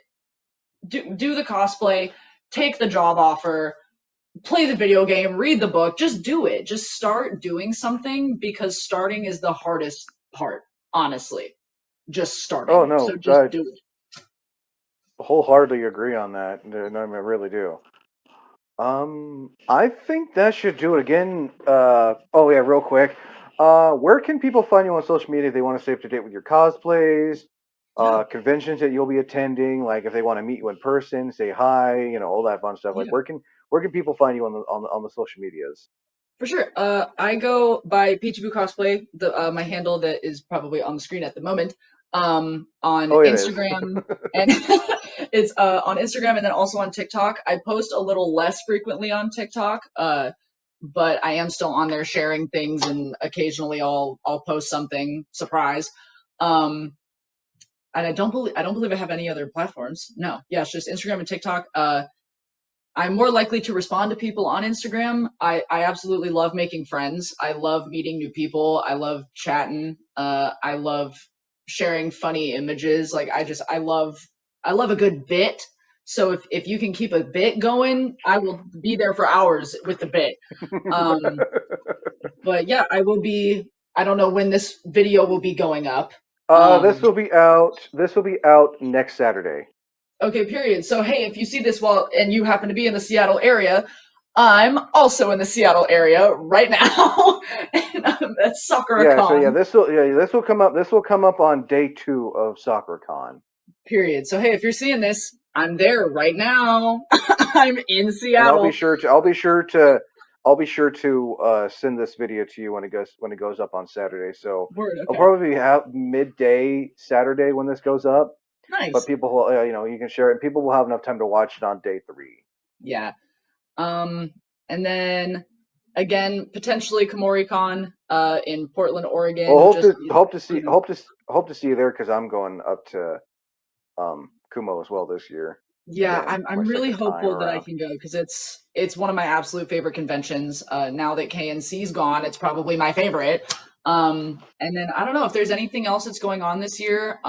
Do the cosplay, take the job offer, play the video game, read the book, just do it. Just start doing something, because starting is the hardest part, honestly. Just Oh starting. So no, just do it. wholeheartedly agree on that. No, I really do. I think that should do it again. Oh yeah, real quick. Where can people find you on social media if they want to stay up to date with your cosplays, Yeah, conventions that you'll be attending? Like if they want to meet you in person, say hi, all that fun stuff. Like yeah. where can people find you on the social medias? For sure. I go by PeachyBoo Cosplay, my handle that is probably on the screen at the moment. On Oh, it is. Instagram, and it's on Instagram and then also on TikTok. I post a little less frequently on TikTok, but I am still on there sharing things, and occasionally I'll post something surprise. Um, and I don't believe I have any other platforms. No, yeah, it's just Instagram and TikTok. I'm more likely to respond to people on Instagram. I absolutely love making friends. I love meeting new people. I love chatting. I love sharing funny images. Like I love a good bit. So if you can keep a bit going, I will be there for hours with the bit. Um, but yeah, I will be. I don't know when this video will be going up. This Um, will be out. This will be out next Saturday. Okay, period. So, hey, if you see this while and you happen to be in the Seattle area, I'm also in the Seattle area right now, and I'm at Yeah. So yeah, SoccerCon. this will come up. This will come up on day 2 of SoccerCon. Period. So, hey, if you're seeing this, I'm there right now. I'm in And I'll be Seattle. sure to send this video to you when it goes up on Saturday. So Word. I'll Okay. probably have midday Saturday when this goes up. But Nice. people will, you can share it, and people will have enough time to watch it on day 3. Yeah. Um, and then again, potentially KomoriCon, in Portland, Well, Oregon. hope Just to hope to see you know, hope to hope to see you there because I'm going up to Kumo as well this year. Yeah, Again, I'm my really second time hopeful that I around. can go, because it's one of my absolute favorite conventions. Now that KNC's gone, it's probably my favorite. And then I don't know if there's anything else that's going on this year.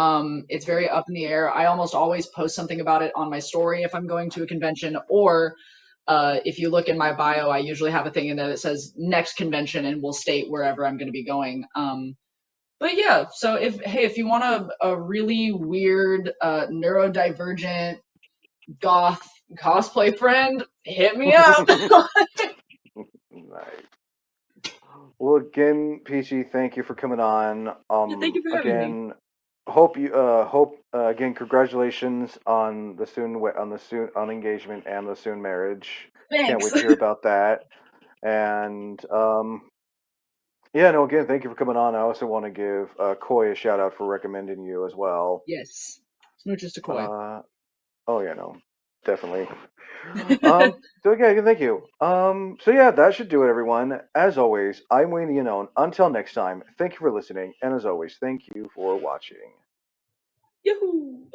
It's very up in the air. I almost always post something about it on my story if I'm going to a convention, or if you look in my bio, I usually have a thing in there that says next convention and will state wherever I'm going to be going. But yeah, so if you want a really weird, neurodivergent goth cosplay friend, hit me up. Nice. Well, again, Peachy, thank you for coming on. Yeah, thank you for having me. Again, hope again, congratulations on the soon engagement and the soon marriage. Can't Thanks. wait to hear about that. And yeah, no, again, thank you for coming on. I also want to give Koi a shout out for recommending you as well. Yes. Smooches to Koi. Oh yeah, no, definitely. So yeah, thank you. So yeah, that should do it, everyone. As always, I'm Wayne the Unknown. Until next time, thank you for listening, and as always, thank you for watching. Yahoo!